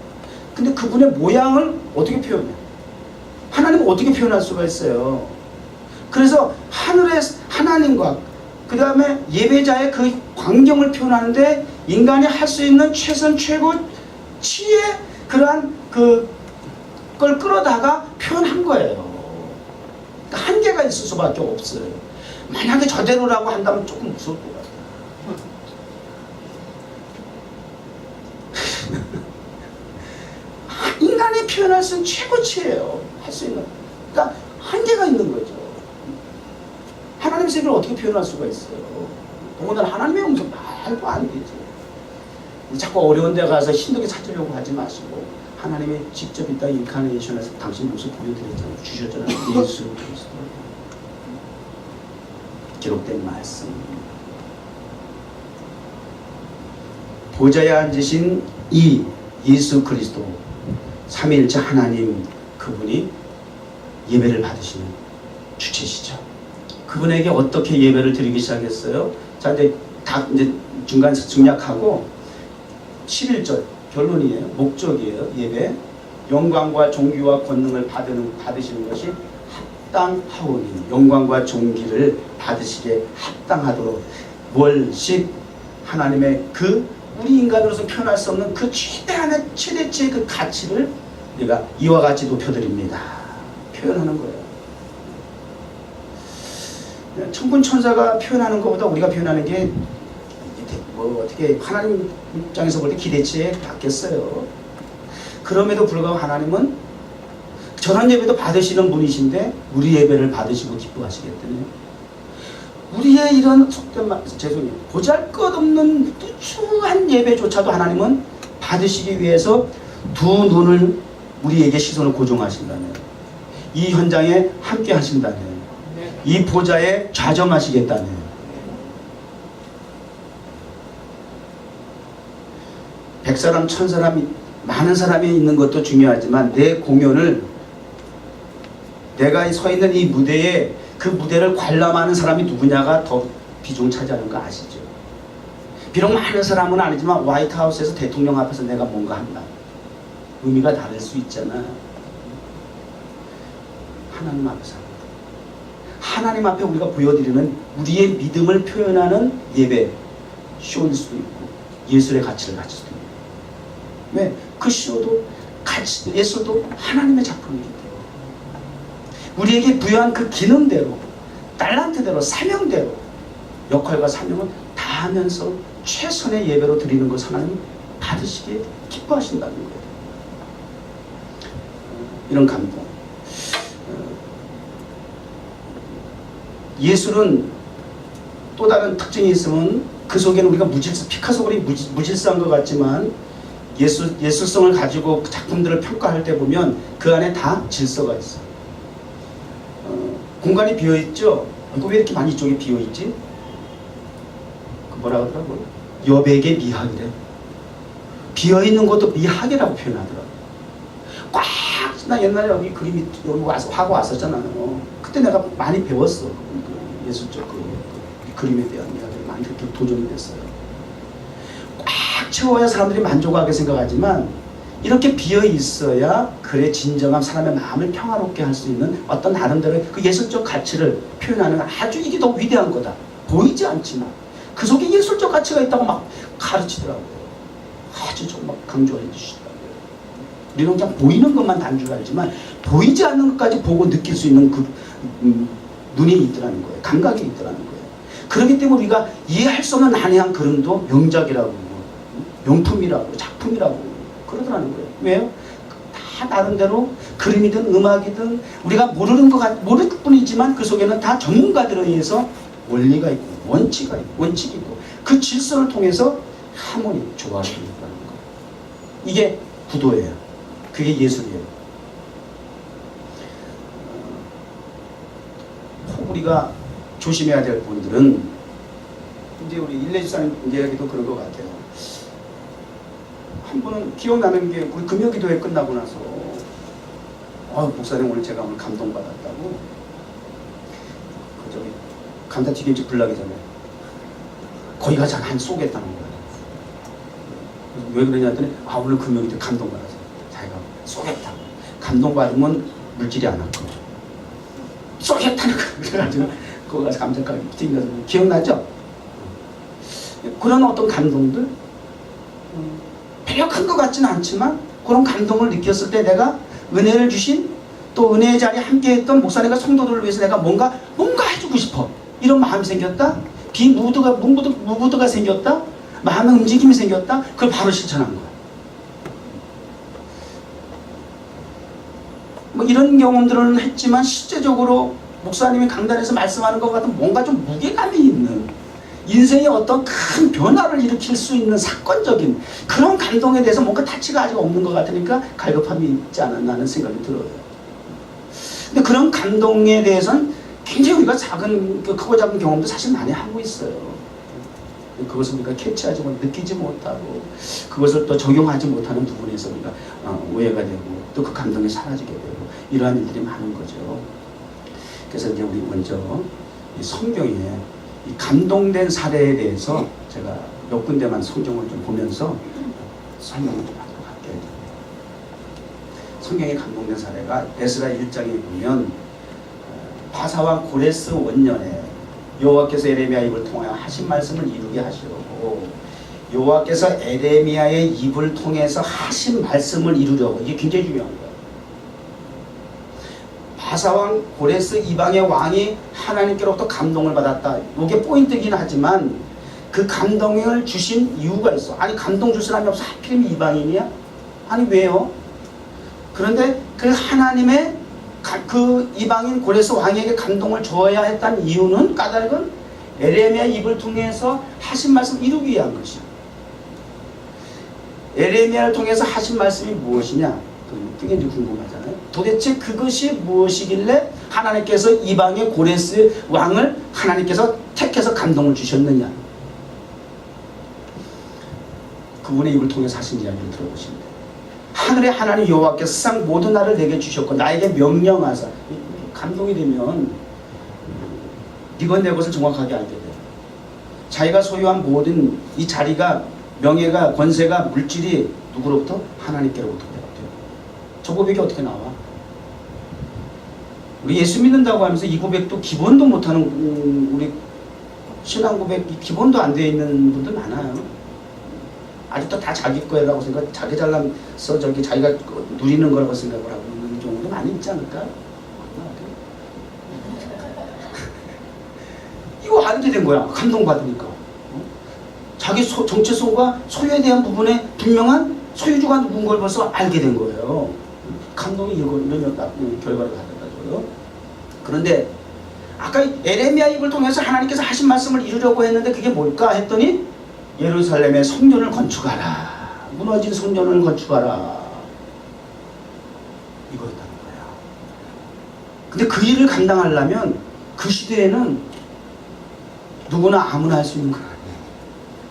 근데 그분의 모양을 어떻게 표현해요? 하나님은 어떻게 표현할 수가 있어요? 그래서 하늘의 하나님과 그 다음에 예배자의 그 광경을 표현하는데 인간이 할 수 있는 최선 최고 치의 그러한 그걸 끌어다가 표현한 거예요. 그러니까 한계가 있을 수밖에 없어요. 만약에 저대로라고 한다면 조금 무서울 것 같아요. 인간이 표현할 수 있는 최고치예요. 할 수 있는. 그러니까 한계가 있는 거죠. 하나님의 세계를 어떻게 표현할 수가 있어요? 더군다나 하나님의 음성 말도 안 되지. 자꾸 어려운 데 가서 힘들게 찾으려고 하지 마시고 하나님의 직접 있다 인카네이션에서 당신 모습 보여드렸잖아요. 주셨잖아요. 예수 그리스도. 기록된 말씀. 보좌에 앉으신 이 예수 그리스도 삼위일체 하나님 그분이 예배를 받으시는 주체시죠. 그분에게 어떻게 예배를 드리기 시작했어요? 자, 이제 중간에서 중략하고 11절 결론이에요. 목적이에요. 예배. 영광과 존귀와 권능을 받으시는 것이 합당하오니 영광과 존귀를 받으시기에 합당하도록 월십 하나님의 그 우리 인간으로서 표현할 수 없는 그 최대치의 그 가치를 우리가 이와 같이 높여드립니다. 표현하는 거예요. 천군 천사가 표현하는 것보다 우리가 표현하는 게 뭐 어떻게 하나님 입장에서 볼 때 기대치에 받겠어요. 그럼에도 불구하고 하나님은 저런 예배도 받으시는 분이신데 우리 예배를 받으시고 기뻐하시겠다네요. 우리의 이런 속된 말, 죄송해요. 보잘것없는 누추한 예배조차도 하나님은 받으시기 위해서 두 눈을 우리에게 시선을 고정하신다네요. 이 현장에 함께 하신다네요. 이 보좌에 좌정하시겠다네요. 백사람 천사람 많은 사람이 있는 것도 중요하지만 내 공연을 내가 서 있는 이 무대에 그 무대를 관람하는 사람이 누구냐가 더 비중 차지하는 거 아시죠? 비록 많은 사람은 아니지만 화이트하우스에서 대통령 앞에서 내가 뭔가 한다. 의미가 다를 수 있잖아. 하나님 앞에서 합니다. 하나님 앞에 우리가 보여드리는 우리의 믿음을 표현하는 예배, 쇼일 수도 있고 예술의 가치를 가질 수도 있고. 왜? 그 쇼도 가치, 예술도 하나님의 작품이기 때문에 우리에게 부여한 그 기능대로, 달란트대로, 사명대로 역할과 사명은 다 하면서 최선의 예배로 드리는 것을 하나님 받으시기에 기뻐하신다는 거예요. 이런 감동. 예술은 또 다른 특징이 있으면 그 속에는 우리가 피카소 그림이 무질서한 것 같지만 예술성을 가지고 작품들을 평가할 때 보면 그 안에 다 질서가 있어. 공간이 비어있죠? 이거 왜 이렇게 많이 이쪽에 비어있지? 그 뭐라 하더라고요? 여백의 미학이래. 비어있는 것도 미학이라고 표현하더라고요. 꽉! 나 옛날에 여기 그림이 하고 왔었잖아요. 그때 내가 많이 배웠어. 예술적 그림에 대한 이야기를 많이 그렇게 도전이 됐어요. 꽉 채워야 사람들이 만족하게 생각하지만 이렇게 비어 있어야 그래 진정한 사람의 마음을 평화롭게 할 수 있는 어떤 나름대로 그 예술적 가치를 표현하는 아주 이게 더 위대한 거다. 보이지 않지만 그 속에 예술적 가치가 있다고 막 가르치더라고요. 아주 좀 막 강조해 주시더라고요. 우리는 그냥 보이는 것만 단줄 알지만 보이지 않는 것까지 보고 느낄 수 있는 그 눈이 있더라는 거예요. 감각이 있더라는 거예요. 그렇기 때문에 우리가 이해할 수 없는 난해한 그림도 명작이라고, 명품이라고, 작품이라고 그러더라는 거예요. 왜요? 다 나름대로 그림이든 음악이든 우리가 모를 뿐이지만 그 속에는 다 전문가들에 의해서 원리가 있고 원칙이 있고 그 질서를 통해서 하모니, 조화를 이루는 거예요. 이게 구도예요. 그게 예술이에요. 우리가 조심해야 될 분들은 이제 우리 일레주사님 이야기도 그런 것 같아요. 한 번은 기억나는 게 우리 금요기도회 끝나고 나서 목사님 오늘 제가 오늘 감동받았다고 그 저기 감자튀김집 불나기 전에 거기 가서 한 쏘겠다는 거예요. 왜 그러냐 했더니 오늘 금요기도 감동받아서 자기가 쏘겠다. 감동받으면 물질이 안 왔고 쏘겠다는 거예요. 그래가지고 거기 가서 감자튀김 가서 기억나죠? 그런 어떤 감동들 별로 큰 것 같지는 않지만 그런 감동을 느꼈을 때 내가 은혜를 주신 또 은혜의 자리에 함께했던 목사님과 성도들을 위해서 내가 뭔가 해주고 싶어. 이런 마음이 생겼다. 무브드가 생겼다. 마음의 움직임이 생겼다. 그걸 바로 실천한 거야. 뭐 이런 경험들은 했지만 실제적으로 목사님이 강단에서 말씀하는 것 같은 뭔가 좀 무게감이 있는 인생의 어떤 큰 변화를 일으킬 수 있는 사건적인 그런 감동에 대해서 뭔가 타치가 아직 없는 것 같으니까 갈급함이 있지 않았나 하는 생각이 들어요. 근데 그런 감동에 대해서는 굉장히 우리가 크고 작은 경험도 사실 많이 하고 있어요. 그것을 우리가 캐치하지 못하고 느끼지 못하고 그것을 또 적용하지 못하는 부분에서 우리가 오해가 되고 또 그 감동이 사라지게 되고 이러한 일들이 많은 거죠. 그래서 이제 우리 먼저 이 성경에 이 감동된 사례에 대해서 제가 몇 군데만 성경을 좀 보면서 설명을 좀 하도록 할게요. 성경에 감동된 사례가 에스라 1장에 보면 바사왕 고레스 원년에 여호와께서 에레미야 입을 통하여 하신 말씀을 이루게 하시려고 여호와께서 에레미야의 입을 통해서 하신 말씀을 이루려고 이게 굉장히 중요한 거예요. 바사왕 고레스 이방의 왕이 하나님께로부터 감동을 받았다. 이게 포인트이긴 하지만 그 감동을 주신 이유가 있어. 아니 감동 줄 사람이 없어. 하필이면 이방인이야? 아니 왜요? 그런데 그 하나님의 그 이방인 고레스 왕에게 감동을 줘야 했다는 이유는 까닭은 에레미야 입을 통해서 하신 말씀 이루기 위한 것이야. 에레미야를 통해서 하신 말씀이 무엇이냐? 그게 이제 궁금하잖아요. 도대체 그것이 무엇이길래 하나님께서 이방의 고레스 왕을 하나님께서 택해서 감동을 주셨느냐? 그분의 입을 통해서 하신 이야기를 들어보시면 돼요. 하늘의 하나님 여호와께서 세상 모든 나를 내게 주셨고 나에게 명령하사. 감동이 되면 이건 내 것을 정확하게 알게 돼요. 자기가 소유한 모든 이 자리가, 명예가, 권세가, 물질이 누구로부터? 하나님께로부터 돼요. 저 고백이 어떻게 나와? 우리 예수 믿는다고 하면서 이 고백도 기본도 못하는 우리 신앙 고백 기본도 안 되어 있는 분들 많아요. 아직도 다 자기 거라고 생각, 자기 잘나서 저기 자기가 누리는 거라고 생각을 하고 있는 경우도 많이 있지 않을까? 이거 알게 된 거야. 감동받으니까. 자기 정체성과 소유에 대한 부분에 분명한 소유주가 누군 걸 벌써 알게 된 거예요. 감동이 이런 결과를 가져다줘요. 그런데 아까 에레미야 입을 통해서 하나님께서 하신 말씀을 이루려고 했는데 그게 뭘까 했더니 예루살렘의 성전을 건축하라. 무너진 성전을 건축하라. 이거였다는 거야. 근데 그 일을 감당하려면 그 시대에는 누구나 아무나 할 수 있는 건 아니에요.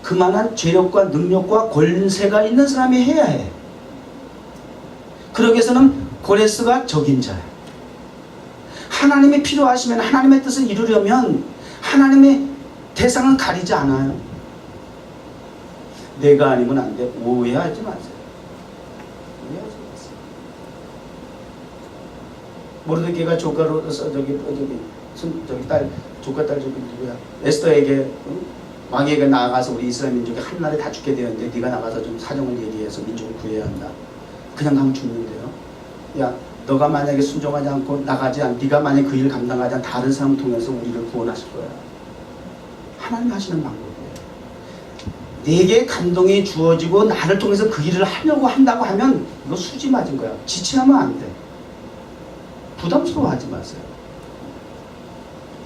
그만한 재력과 능력과 권세가 있는 사람이 해야 해. 그러기 위해서는 고레스가 적임자예요. 하나님이 필요하시면, 하나님의 뜻을 이루려면 하나님의 대상은 가리지 않아요. 내가 아니면 안 돼. 오해하지 마세요. 오해하지 마세요. 모르드게가 조카로서 저기 딸, 조카 딸 저기 누구야? 에스더에게 왕에게 나아가서 우리 이스라엘 민족이 한날에 다 죽게 되었는데 네가 나가서 좀 사정을 얘기해서 민족을 구해야 한다. 그냥 가면 죽는데요. 야, 너가 만약에 순종하지 않고 나가지 않, 네가 만약에 그 일을 감당하지 않 다른 사람을 통해서 우리를 구원하실 거야. 하나님 하시는 방법이에요. 내게 감동이 주어지고 나를 통해서 그 일을 하려고 한다고 하면 이거 수지 맞은 거야. 지체하면 안 돼. 부담스러워하지 마세요.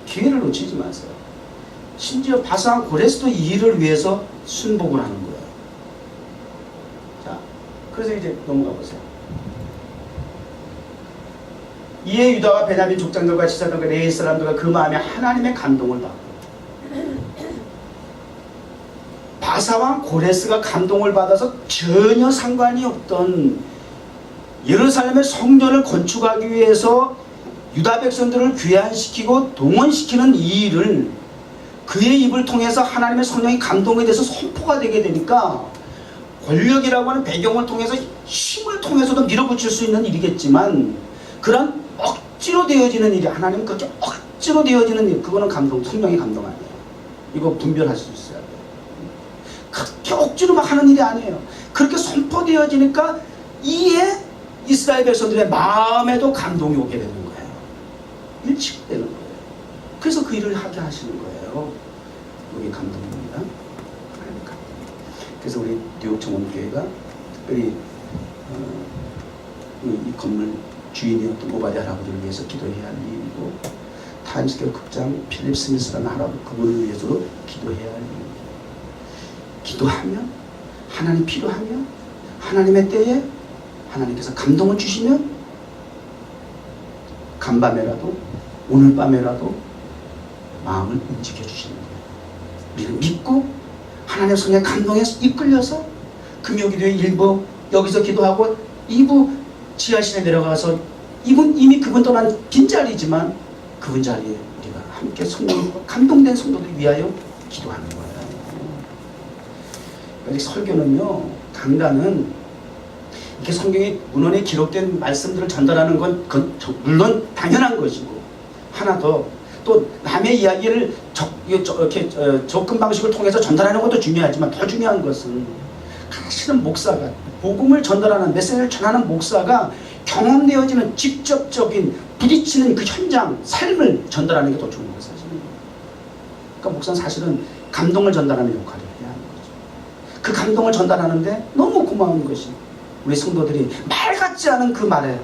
기회를 놓치지 마세요. 심지어 바사한 고레스도 이 일을 위해서 순복을 하는 거예요. 자, 그래서 이제 넘어가 보세요. 이에 유다와 베냐민 족장들과 지사들과 레위 사람들과 그 마음에 하나님의 감동을 받고, 바사왕 고레스가 감동을 받아서 전혀 상관이 없던 예루살렘의 성전을 건축하기 위해서 유다 백성들을 귀환시키고 동원시키는 이 일을 그의 입을 통해서 하나님의 성령이 감동에 대해서 선포가 되게 되니까, 권력이라고 하는 배경을 통해서 힘을 통해서도 밀어붙일 수 있는 일이겠지만 그런 억지로 되어지는 일이, 하나님 그렇게 억지로 되어지는 일, 그거는 감동, 성령의 감동 아니에요. 이거 분별할 수 있어야 돼요. 그렇게 억지로 막 하는 일이 아니에요. 그렇게 선포되어지니까 이에 이스라엘 백성들의 마음에도 감동이 오게 되는 거예요. 일치가 되는 거예요. 그래서 그 일을 하게 하시는 거예요. 여기 감동입니다. 하나님 감동. 그래서 우리 뉴욕 정원교회가 특별히 이 건물 주인이었던 오바댜 할아버지를 위해서 기도해야 할 일이고, 타임스퀘어 극장 필립 스미스라는 할아버지, 그분을 위해서도 기도해야 할 일입니다. 기도하면, 하나님 필요하면, 하나님의 때에 하나님께서 감동을 주시면 간밤에라도, 오늘 밤에라도 마음을 움직여 주시는 거예요. 우리는 믿고 하나님의 성령의 감동에 이끌려서 금요기도에 1부 여기서 기도하고 2부 지하실에 내려가서 이미 그분 떠난 빈자리지만 그분 자리에 우리가 함께 성령 감동된 성도들 위하여 기도하는 거예요. 그러니까 설교는요, 강단은 이렇게 성경에 문헌에 기록된 말씀들을 전달하는 건 물론 당연한 것이고, 하나 더 또 남의 이야기를 이렇게 접근 방식을 통해서 전달하는 것도 중요하지만 더 중요한 것은 하시는 목사가, 복음을 전달하는, 메시지를 전하는 목사가 경험되어지는 직접적인 부딪히는 그 현장, 삶을 전달하는 게 더 좋은 거예요, 사실은. 그러니까 목사는 사실은 감동을 전달하는 역할을 해야 하는 거죠. 그 감동을 전달하는데 너무 고마운 것이 우리 성도들이 말 같지 않은 그 말에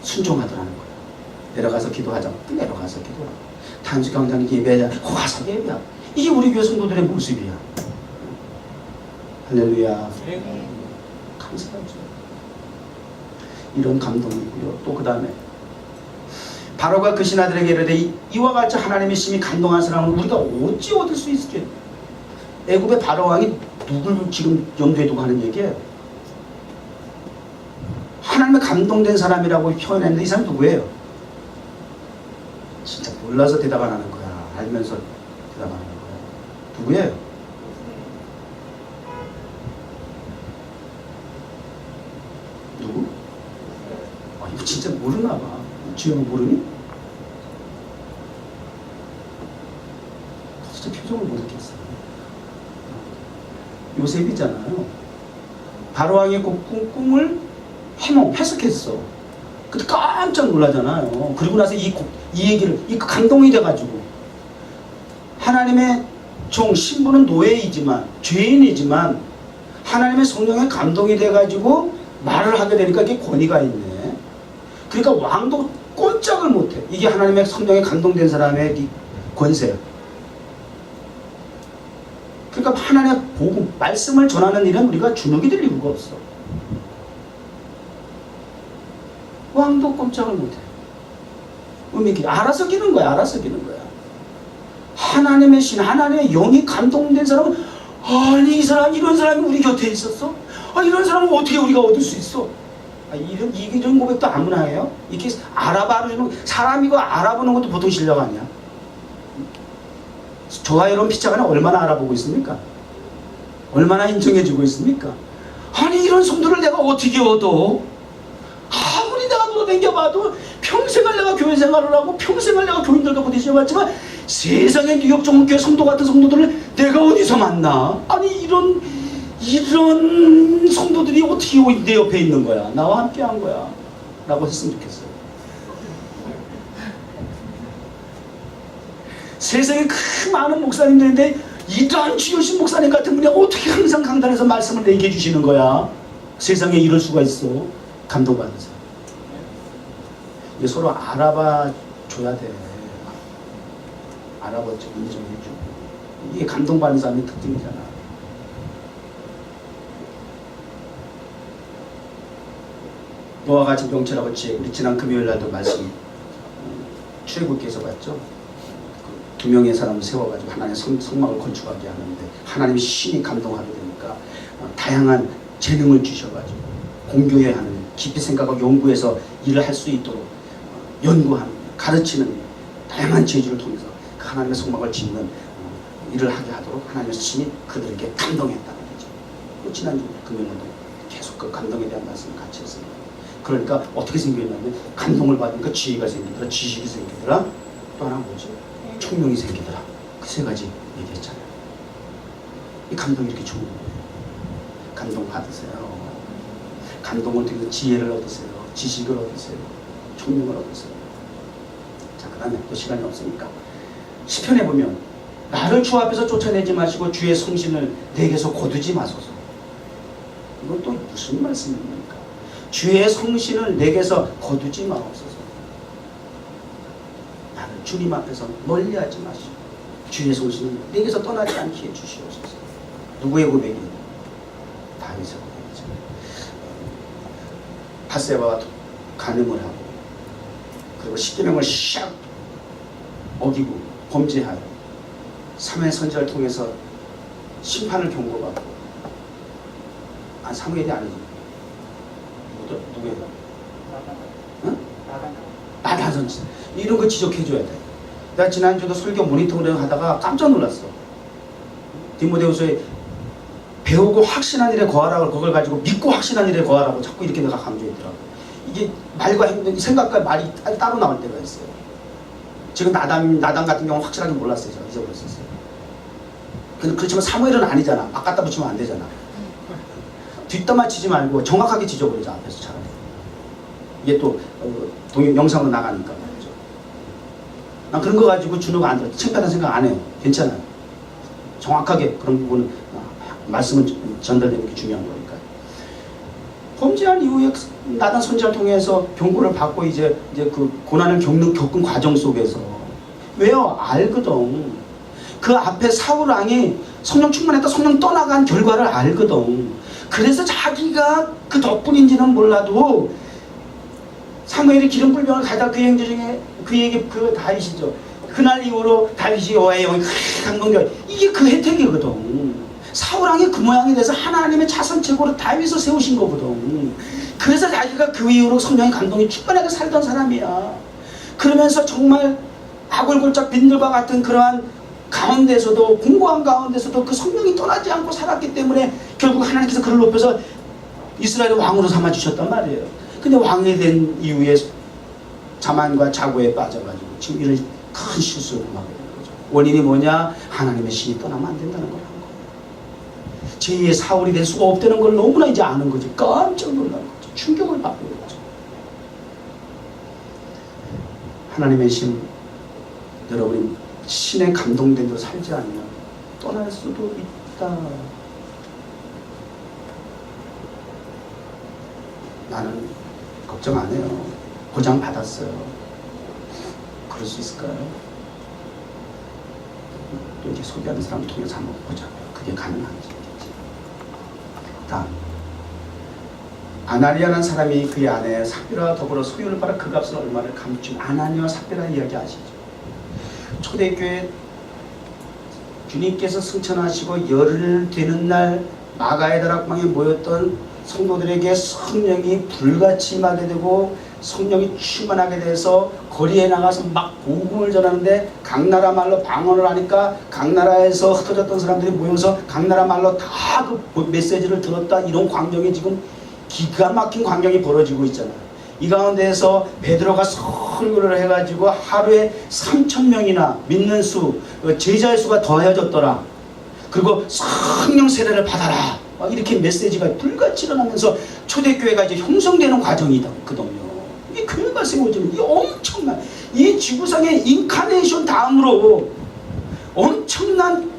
순종하더라는 거예요. 내려가서 기도하자. 내려가서 기도하고. 단지 강당 예배하자. 와서 예배하고. 이게 우리 교회 성도들의 모습이야. 할렐루야. 감사하죠. 이런 감동이고요. 또 그 다음에 바로가 그 신하들에게 이르되 이와 같이 하나님의 심히 감동한 사람은 우리가 어찌 얻을 수 있을까? 애굽의 바로 왕이 누굴 지금 염두에 두고 하는 얘기예요? 하나님의 감동된 사람이라고 표현했는데 이 사람 누구예요? 진짜 몰라서 대답 안 하는 거야. 알면서 대답 안 하는 거야. 누구예요? 누구? 아, 이거 진짜 모르나 봐. 주영 모르니? 진짜 표정을 못 읽겠어. 요셉이잖아요. 바로왕의 꿈을 해석했어. 근데 깜짝 놀라잖아요. 그리고 나서 이 얘기를, 감동이 돼가지고. 하나님의 신부는 노예이지만, 죄인이지만, 하나님의 성령에 감동이 돼가지고 말을 하게 되니까 이게 권위가 있네. 그러니까 왕도 꼼짝을 못해. 이게 하나님의 성령에 감동된 사람의 이 권세야. 그러니까 하나님의 복음, 말씀을 전하는 일은 우리가 주눅이 될 이유가 없어. 왕도 꼼짝을 못해. 알아서 기는 거야. 알아서 기는 거야. 하나님의 신, 하나님의 영이 감동된 사람은, 아니 이 사람, 이런 사람이 우리 곁에 있었어? 이런 사람은 어떻게 우리가 얻을 수 있어? 이런 고백도 아무나 해요? 이렇게 알아봐주는, 사람이 이거 알아보는 것도 보통 실력 아니야. 저와 여러분 피차가는 얼마나 알아보고 있습니까? 얼마나 인정해주고 있습니까? 아니 이런 성도를 내가 어떻게 얻어? 아무리 내가 돌아다녀봐도 평생을 내가 교회 생활을 하고 평생을 내가 교인들과 부딪혀봤지만 세상에 뉴욕 정교회 성도 같은 성도들을 내가 어디서 만나? 아니 이런 성도들이 어떻게 내 옆에 있는 거야? 나와 함께 한 거야 라고 했으면 좋겠어요. 세상에 그 많은 목사님들인데 이러한 주여신 목사님 같은 분이 어떻게 항상 강단에서 말씀을 내게 해주시는 거야? 세상에 이럴 수가 있어. 감동받으세요. 이게 서로 알아봐 줘야 돼. 알아봐줘, 인정해주고. 이게 감동받는 사람의 특징이잖아. 너와 같이 명철하고 지혜. 우리 지난 금요일 날도 말씀 출애굽기에서 봤죠. 두 명의 사람을 세워가지고 하나님의 성막을 건축하게 하는데 하나님의 신이 감동하게 되니까 다양한 재능을 주셔가지고 공교해야 하는, 깊이 생각하고 연구해서 일을 할 수 있도록 연구하는, 가르치는 다양한 재주를 통해서 그 하나님의 성막을 짓는 일을 하게 하도록 하나님의 신이 그들에게 감동했다는 거죠. 지난주 금요일에도 계속 그 감동에 대한 말씀을 같이 했습니다. 그러니까 어떻게 생겼냐면 감동을 받으니까 지혜가 생기더라, 지식이 생기더라, 또 하나 뭐지? 총명이 생기더라. 그 세 가지 얘기했잖아요. 이 감동이 이렇게 좋은 거예요. 감동 받으세요. 감동을 통해서 지혜를 얻으세요. 지식을 얻으세요. 총명을 얻으세요. 자, 그 다음에 또 시간이 없으니까 시편에 보면 나를 주 앞에서 쫓아내지 마시고 주의 성신을 내게서 거두지 마소서. 이건 또 무슨 말씀입니까? 주의 성신을 내게서 거두지 마옵소서. 나를 주님 앞에서 멀리하지 마시고 주의 성신을 내게서 떠나지 않게 해주시옵소서. 누구의 고백이에요? 다윗의 고백이죠. 밧세바와 간음을 하고 그리고 십계명을 샥 어기고 범죄하여 사무엘 선지자를 통해서 심판을 경고받고, 사무엘이 아니지, 누구예요? 응? 나단 선지자. 이런 거 지적해줘야 돼. 내가 지난주도 설교 모니터링 하다가 깜짝 놀랐어. 디모데후서에 배우고 확신한 일에 거하라고, 그걸 가지고 믿고 확신한 일에 거하라고 자꾸 이렇게 내가 강조했더라고. 이게 말과 행동, 생각과 말이 따로 나올 때가 있어요. 지금 나단 같은 경우는 확실하게 몰랐어요. 제가 잊어버렸었어요. 그렇지만 사무엘은 아니잖아. 막 갖다 붙이면 안 되잖아. 뒷담화 치지 말고 정확하게 지져버리자, 앞에서 차라리. 이게 또 영상으로 나가니까 말이죠. 난 그런 거 가지고 주눅 안 들어. 창피하다는 생각 안 해요. 괜찮아요. 정확하게 그런 부분은 말씀을 전달되는 게 중요한 거니까. 범죄한 이후에 나단 선지자를 통해서 경고를 받고 이제 그 고난을 겪은 과정 속에서 왜요? 알거든. 그 앞에 사울 왕이 성령 충만했다, 성령 떠나간 결과를 알거든. 그래서 자기가 그 덕분인지는 몰라도 사무엘이 기름 불병을 가다 그 행제 중에 그에게 그 다윗이죠. 그날 이후로 다윗이 여호와의 영이 감동되어, 이게 그 혜택이거든. 사울왕이 그 모양이 돼서 하나님의 자선책으로 다윗을 세우신 거거든. 그래서 자기가 그 이후로 성령의 감동이 충만하게 살던 사람이야. 그러면서 정말 아골골짝 빈들과 같은 그러한 가운데서도, 공고한 가운데서도 그 성령이 떠나지 않고 살았기 때문에 결국 하나님께서 그를 높여서 이스라엘의 왕으로 삼아주셨단 말이에요. 근데 왕이 된 이후에 자만과 자고에 빠져가지고 지금 이런 큰 실수를 하게 되는 거죠. 원인이 뭐냐? 하나님의 신이 떠나면 안 된다는 거라는 거예요. 제2의 사울이 될 수가 없다는 걸 너무나 이제 아는 거죠. 깜짝 놀란 거죠. 충격을 받고 있죠. 하나님의 신, 여러분이 신에 감동된 대로 살지 않으면 떠날 수도 있다. 나는 걱정 안 해요. 보장 받았어요. 그럴 수 있을까요? 또 이제 소개하는 사람 통해서 한번 보자고요. 그게 가능한지. 다음, 아나니아라는 사람이 그의 아내 삽비라와 더불어 소유를 팔아 그 값을 얼마를 감춘 아나니아와 삽비라 이야기 아시죠? 초대교회 주님께서 승천하시고 열흘 되는 날 마가의 다락방에 모였던 성도들에게 성령이 불같이 임하게 되고 성령이 충만하게 돼서 거리에 나가서 막 복음을 전하는데 각 나라 말로 방언을 하니까 각 나라에서 흩어졌던 사람들이 모여서 각 나라 말로 다 그 메시지를 들었다. 이런 광경이 지금 기가 막힌 광경이 벌어지고 있잖아요. 이 가운데에서 베드로가 설교를 해가지고 하루에 3,000명이나 믿는 수, 제자의 수가 더해졌더라. 그리고 성령 세례를 받아라. 이렇게 메시지가 불같이 일어나면서 초대교회가 이제 형성되는 과정이거든요. 이 교회가 세워지는 이 엄청난, 이 지구상의 인카네이션 다음으로 엄청난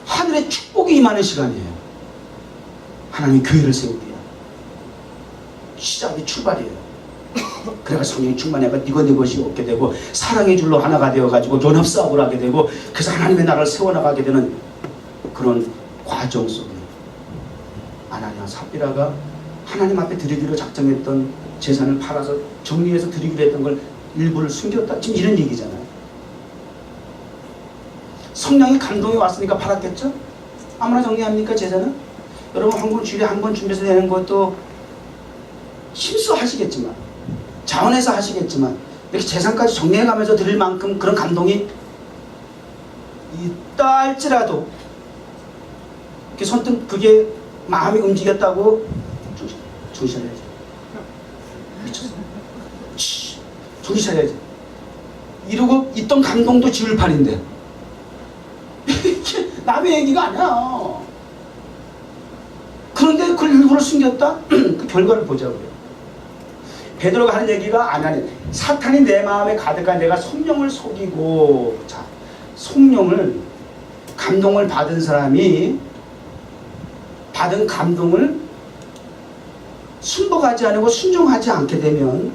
하늘의 축복이 임하는 시간이에요. 하나님이 교회를 세우기에 시작이 출발이에요. 그래가 성령이 충만해가 네가 내 것이 없게 되고 사랑의 줄로 하나가 되어가지고 연합사업을 하게 되고 그래서 하나님의 나라를 세워나가게 되는 그런 과정 속에 아나니아 삽비라가 하나님 앞에 드리기로 작정했던 재산을 팔아서 정리해서 드리기로 했던 걸 일부를 숨겼다. 지금 이런 얘기잖아요. 성령의 감동이 왔으니까 팔았겠죠? 아무나 정리합니까 재산은? 여러분 한 번 주일에 한 번 준비해서 내는 것도 힘써 하시겠지만 자원해서 하시겠지만 이렇게 재산까지 정리해가면서 드릴 만큼 그런 감동이 있다 할지라도 이렇게 선뜻 그게 마음이 움직였다고 정신 차려야지. 미쳤어. 정신 차려야지. 이러고 있던 감동도 지울 판인데 남의 얘기가 아니야. 그런데 그걸 일부러 숨겼다? 그 결과를 보자고요. 베드로가 하는 얘기가 아니 사탄이 내 마음에 가득한 내가 성령을 속이고, 자, 성령을 감동을 받은 사람이 받은 감동을 순복하지 않고 순종하지 않게 되면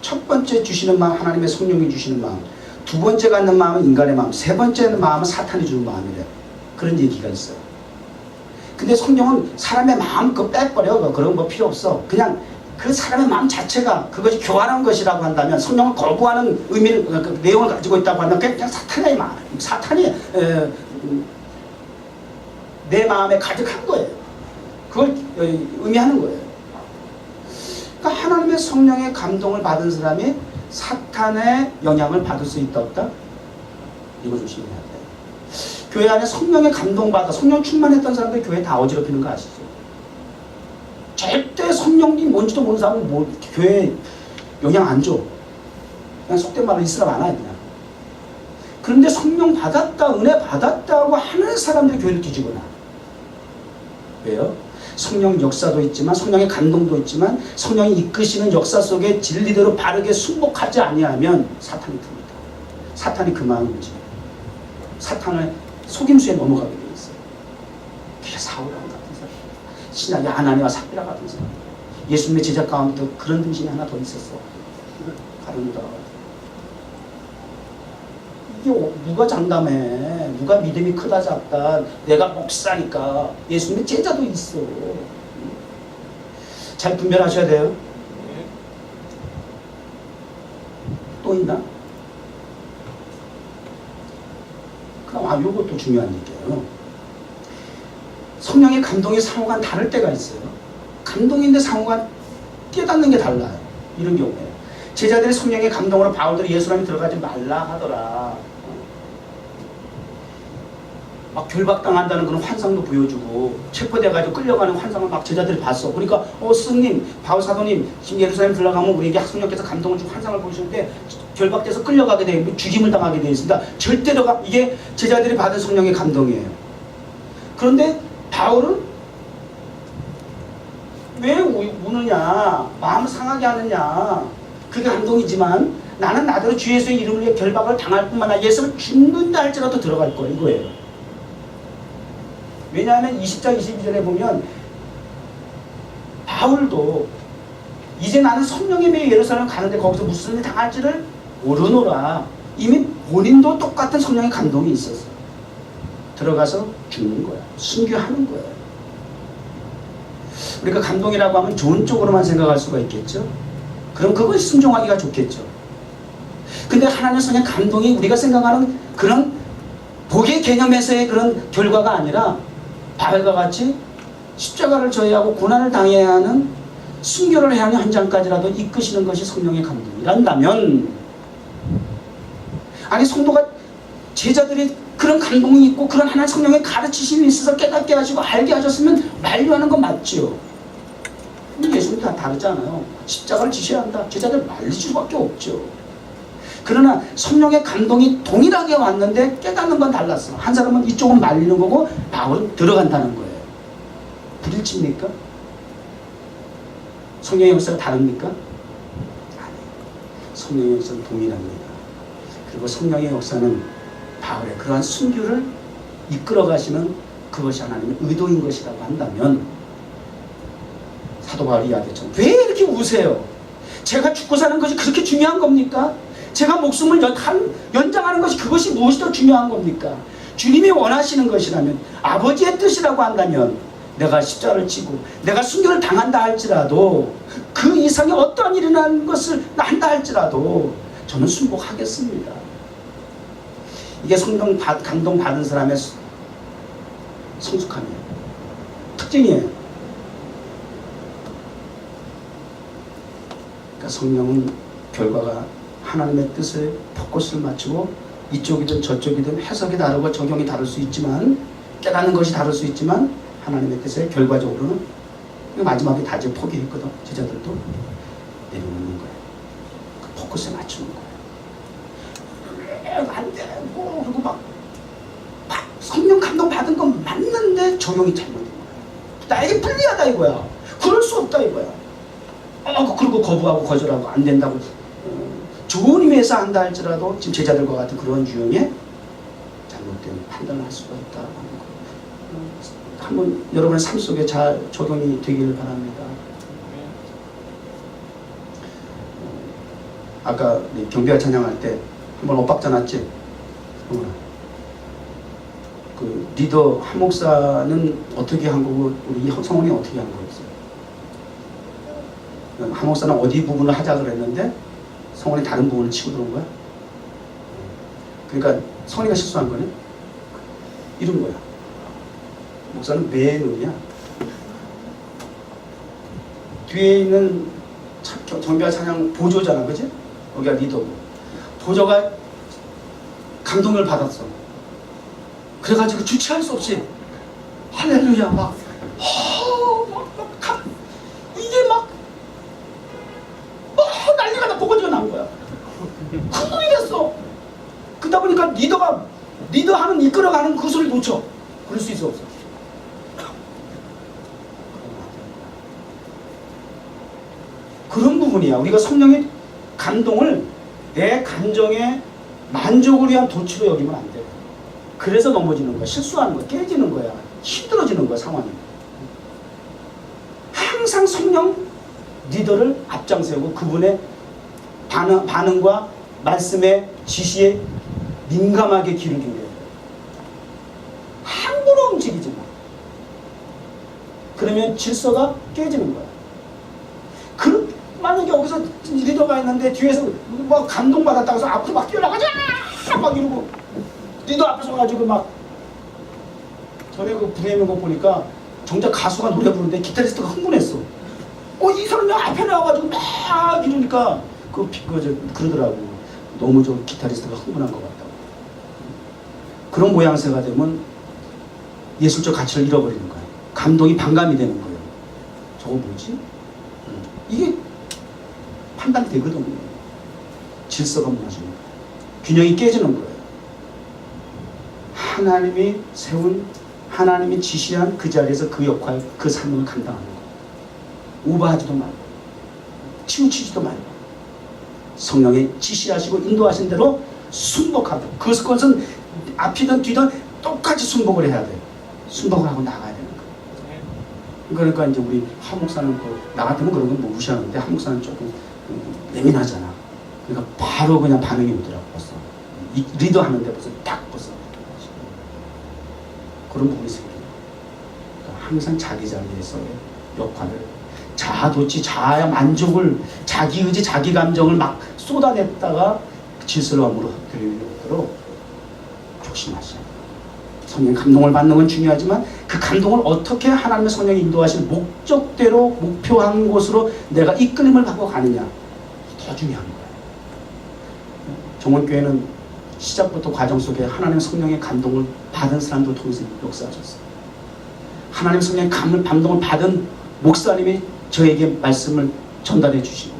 첫 번째 주시는 마음 하나님의 성령이 주시는 마음, 두 번째 갖는 마음은 인간의 마음, 세 번째 마음은 사탄이 주는 마음이래. 그런 얘기가 있어요. 근데 성령은 사람의 마음 그거 빼버려. 그런 거 필요 없어. 그냥 그 사람의 마음 자체가 그것이 교환한 것이라고 한다면, 성령을 거부하는 의미를, 그 내용을 가지고 있다고 하면 그냥 사탄의 마음, 사탄이 내 마음에 가득한 거예요. 그걸 의미하는 거예요. 그러니까 하나님의 성령의 감동을 받은 사람이 사탄의 영향을 받을 수 있다 없다? 이거 조심해야 돼요. 교회 안에 성령의 감동받아 성령 충만했던 사람들이 교회 다 어지럽히는 거 아시죠? 절대 성령이 뭔지도 모르는 사람은 뭐 교회에 영향 안 줘. 그냥 속된 말로 있으라 안 하냐. 그런데 성령 받았다, 은혜 받았다고 하는 사람들이 교회를 뒤집어놔. 왜요? 성령 역사도 있지만, 성령의 감동도 있지만, 성령이 이끄시는 역사 속에 진리대로 바르게 순복하지 아니하면 사탄이 듭니다. 사탄이 그 마음을 움직여요. 사탄을 속임수에 넘어가게 돼 있어요. 그게 사울왕 같은 사람, 신약의 아나니아와 삽비라 같은 사람, 예수님의 제자 가운데도 그런 등신이 하나 더 있었어. 가룟유다가. 이게 누가 장담해? 누가 믿음이 크다 작다? 내가 목사니까. 예수님의 제자도 있어. 잘 분별하셔야 돼요. 또 있나? 그럼 요것도 중요한 얘기예요. 성령의 감동이 상호간 다를 때가 있어요. 감동인데 상호간 깨닫는 게 달라요. 이런 경우에 제자들이 성령의 감동으로 바울들이 예수님이 들어가지 말라 하더라. 막 결박당한다는 그런 환상도 보여주고 체포돼가지고 끌려가는 환상을 막 제자들이 봤어. 그러니까 스님, 바울 사도님 지금 예루살렘 들어가면 우리에게 성령께서 감동을 주고 환상을 보시는데 결박돼서 끌려가게 돼 죽임을 당하게 되어 있습니다. 절대로 이게 제자들이 받은 성령의 감동이에요. 그런데 바울은 왜 우느냐, 마음 상하게 하느냐, 그게 감동이지만 나는 나대로 주 예수의 이름을 위해 결박을 당할 뿐만 아니라 예수를 죽는다 할지라도 들어갈 거야, 이거예요. 왜냐하면 20장 22절에 보면 바울도 이제 나는 성령에 매여 예루살렘 가는데 거기서 무슨 일이 당할지를 모르노라. 이미 본인도 똑같은 성령의 감동이 있었어. 들어가서 죽는 거야. 순교하는 거야. 우리가 감동이라고 하면 좋은 쪽으로만 생각할 수가 있겠죠. 그럼 그것이 순종하기가 좋겠죠. 근데 하나님의 성령 감동이 우리가 생각하는 그런 복의 개념에서의 그런 결과가 아니라 바울과 같이 십자가를 져야 하고 고난을 당해야 하는 순교를 해야 하는 현장까지라도 이끄시는 것이 성령의 감동이란다면, 아니 성도가 제자들이 그런 감동이 있고 그런 하나의 성령의 가르치심이 있어서 깨닫게 하시고 알게 하셨으면 만류하는 건 맞지요. 예수님 다 다르잖아요. 십자가를 지셔야 한다. 제자들 말릴 수밖에 없죠. 그러나 성령의 감동이 동일하게 왔는데 깨닫는 건 달랐어. 한 사람은 이쪽은 말리는 거고 바울은 들어간다는 거예요. 불일치입니까? 성령의 역사가 다릅니까? 아니에요. 성령의 역사는 동일합니다. 그리고 성령의 역사는 바울의 그러한 순교를 이끌어 가시는 그것이 하나님의 의도인 것이라고 한다면, 사도 바울이 이야기했죠. 왜 이렇게 우세요? 제가 죽고 사는 것이 그렇게 중요한 겁니까? 제가 목숨을 연장하는 것이 그것이 무엇이 더 중요한 겁니까? 주님이 원하시는 것이라면, 아버지의 뜻이라고 한다면 내가 십자가를 지고 내가 순교를 당한다 할지라도, 그 이상의 어떠한 일이 난 것을 한다 할지라도 저는 순복하겠습니다. 이게 성령 감동 받은 사람의 성숙함이에요. 특징이에요. 그러니까 성령은 결과가 하나님의 뜻에 포커스를 맞추고 이쪽이든 저쪽이든 해석이 다르고 적용이 다를 수 있지만, 깨닫는 것이 다를 수 있지만 하나님의 뜻에 결과적으로는 마지막에 다 이제 포기했거든. 제자들도 내려놓는 거예요. 그 포커스에 맞추는 거예요. 안 돼. 그리고 막 성령 감동 받은 건 맞는데 적용이 잘못된 거야. 나에게 불리하다 이거야. 그럴 수 없다 이거야. 그리고 거부하고 거절하고 안 된다고 좋은 의미에서 한다 할지라도 지금 제자들과 같은 그런 유형의 잘못된 판단을 할 수가 있다라고 하는 거. 한번 여러분의 삶 속에 잘 적용이 되기를 바랍니다. 아까 경배와 찬양할 때 한번 엇박자 났지? 그 리더 한 목사는 어떻게 한 거고 우리 성원이 어떻게 한 거였어요? 한 목사는 어디 부분을 하자 그랬는데 성원이 다른 부분을 치고 들어온 거야? 그러니까 성원이가 실수한 거네? 이런 거야. 목사는 매눈이야. 뒤에 있는 경배와 찬양 보조잖아, 그치? 여기가 리더고. 보조가 감동을 받았어. 그래가지고 주체할 수 없이 할렐루야 이게 막 난리가 나 보고지가 난 거야. 흥분이 됐어. 그러다 보니까 리더하는 이끌어가는 그 소리를 놓쳐. 그럴 수 있어 없어? 그런 부분이야. 우리가 성령의 감동을 내 감정의 만족을 위한 도치로 여기면 안 돼. 그래서 넘어지는 거야. 실수하는 거야. 깨지는 거야. 힘들어지는 거야. 상황이. 항상 성령 리더를 앞장세우고 그분의 반응과 말씀의 지시에 민감하게 귀를 기울여야 돼. 함부로 움직이지 마. 그러면 질서가 깨지는 거야. 만약에 여기서 리더가 있는데 뒤에서 막 감동받았다고 해서 앞으로 막 뛰어나가자! 막 이러고 리더 앞에 서가지고 막 전에 그 부대 있는 거 보니까 정작 가수가 노래 부르는데 기타리스트가 흥분했어. 이 사람이 앞에 나와가지고 막 이러니까 그러더라고. 너무 저 기타리스트가 흥분한 것 같다고. 그런 모양새가 되면 예술적 가치를 잃어버리는 거예요. 감동이 반감이 되는 거예요. 저거 뭐지? 이게 판단이 되거든요. 질서가 무너지는 거예요. 균형이 깨지는 거예요. 하나님이 세운, 하나님이 지시한 그 자리에서 그 역할, 그 사명을 감당하는 거예요. 오버하지도 말고 치우치지도 말고 성령의 지시하시고 인도하신 대로 순복하고, 그것은 앞이든 뒤든 똑같이 순복을 해야 돼요. 순복을 하고 나가야 되는 거예요. 그러니까 이제 우리 한 목사는 나 같으면 그런 건 뭐 무시하는데, 한 목사는 조금 예민하잖아. 그러니까 바로 그냥 반응이 오더라고. 벌써 리더 하는데 벌써 그런 부분이 생겨요. 그러니까 항상 자기 자리에서의 역할을, 자아도취, 자아의 만족을, 자기 의지, 자기 감정을 막 쏟아냈다가 질서로함으로 헛되도록 조심하셔야 돼요. 성령의 감동을 받는 건 중요하지만 그 감동을 어떻게 하나님의 성령이 인도하신 목적대로 목표한 곳으로 내가 이끌림을 받고 가느냐, 더 중요한 거예요. 정원교회는 시작부터 과정 속에 하나님의 성령의 감동을 받은 사람들을 통해서 역사하셨어요. 하나님의 성령의 감동을 받은 목사님이 저에게 말씀을 전달해 주시고,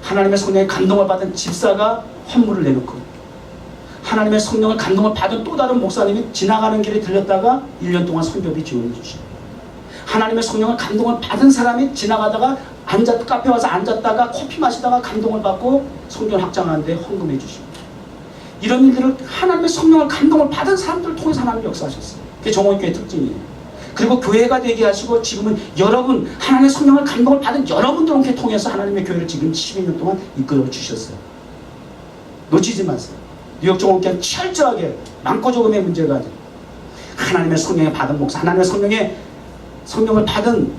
하나님의 성령의 감동을 받은 집사가 헌물을 내놓고, 하나님의 성령을 감동을 받은 또 다른 목사님이 지나가는 길에 들렸다가 1년 동안 선교비 지원해 주시고, 하나님의 성령을 감동을 받은 사람이 지나가다가 카페 와서 앉았다가 커피 마시다가 감동을 받고 성경 확장하는데 헌금해 주시고, 이런 일들을 하나님의 성령을 감동을 받은 사람들을 통해서 하나님이 역사하셨어요. 그게 정원교회의 특징이에요. 그리고 교회가 되게 하시고, 지금은 여러분, 하나님의 성령을 감동을 받은 여러분들을 통해서 하나님의 교회를 지금 12년 동안 이끌어 주셨어요. 놓치지 마세요. 뉴욕 정원교회는 철저하게 많고 적음의 문제가 아니에요. 하나님의 성령을 받은 목사, 하나님의 성령을 받은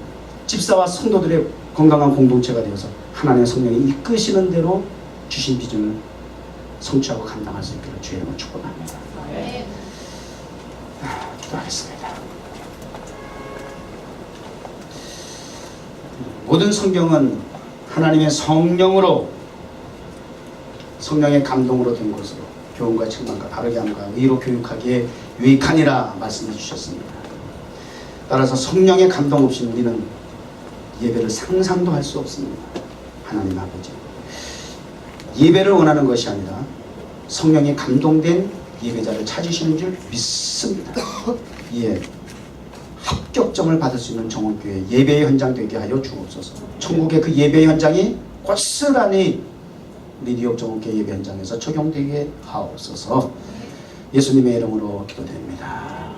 집사와 성도들의 건강한 공동체가 되어서 하나님의 성령이 이끄시는 대로 주신 비전을 성취하고 감당할 수 있기를 주의 이름으로 축복합니다. 기도하겠습니다. 모든 성경은 하나님의 성령으로, 성령의 감동으로 된 것으로 교훈과 책망과 바르게 함과 의로 교육하기에 유익하니라 말씀해 주셨습니다. 따라서 성령의 감동 없이 우리는 예배를 상상도 할 수 없습니다. 하나님 아버지, 예배를 원하는 것이 아니라 성령의 감동된 예배자를 찾으시는 줄 믿습니다. 예, 합격점을 받을 수 있는 정원교회 예배의 현장 되게 하여 주옵소서. 천국의 그 예배 현장이 고스란히 우리 뉴욕 정원교회 예배 현장에서 적용되게 하옵소서. 예수님의 이름으로 기도드립니다.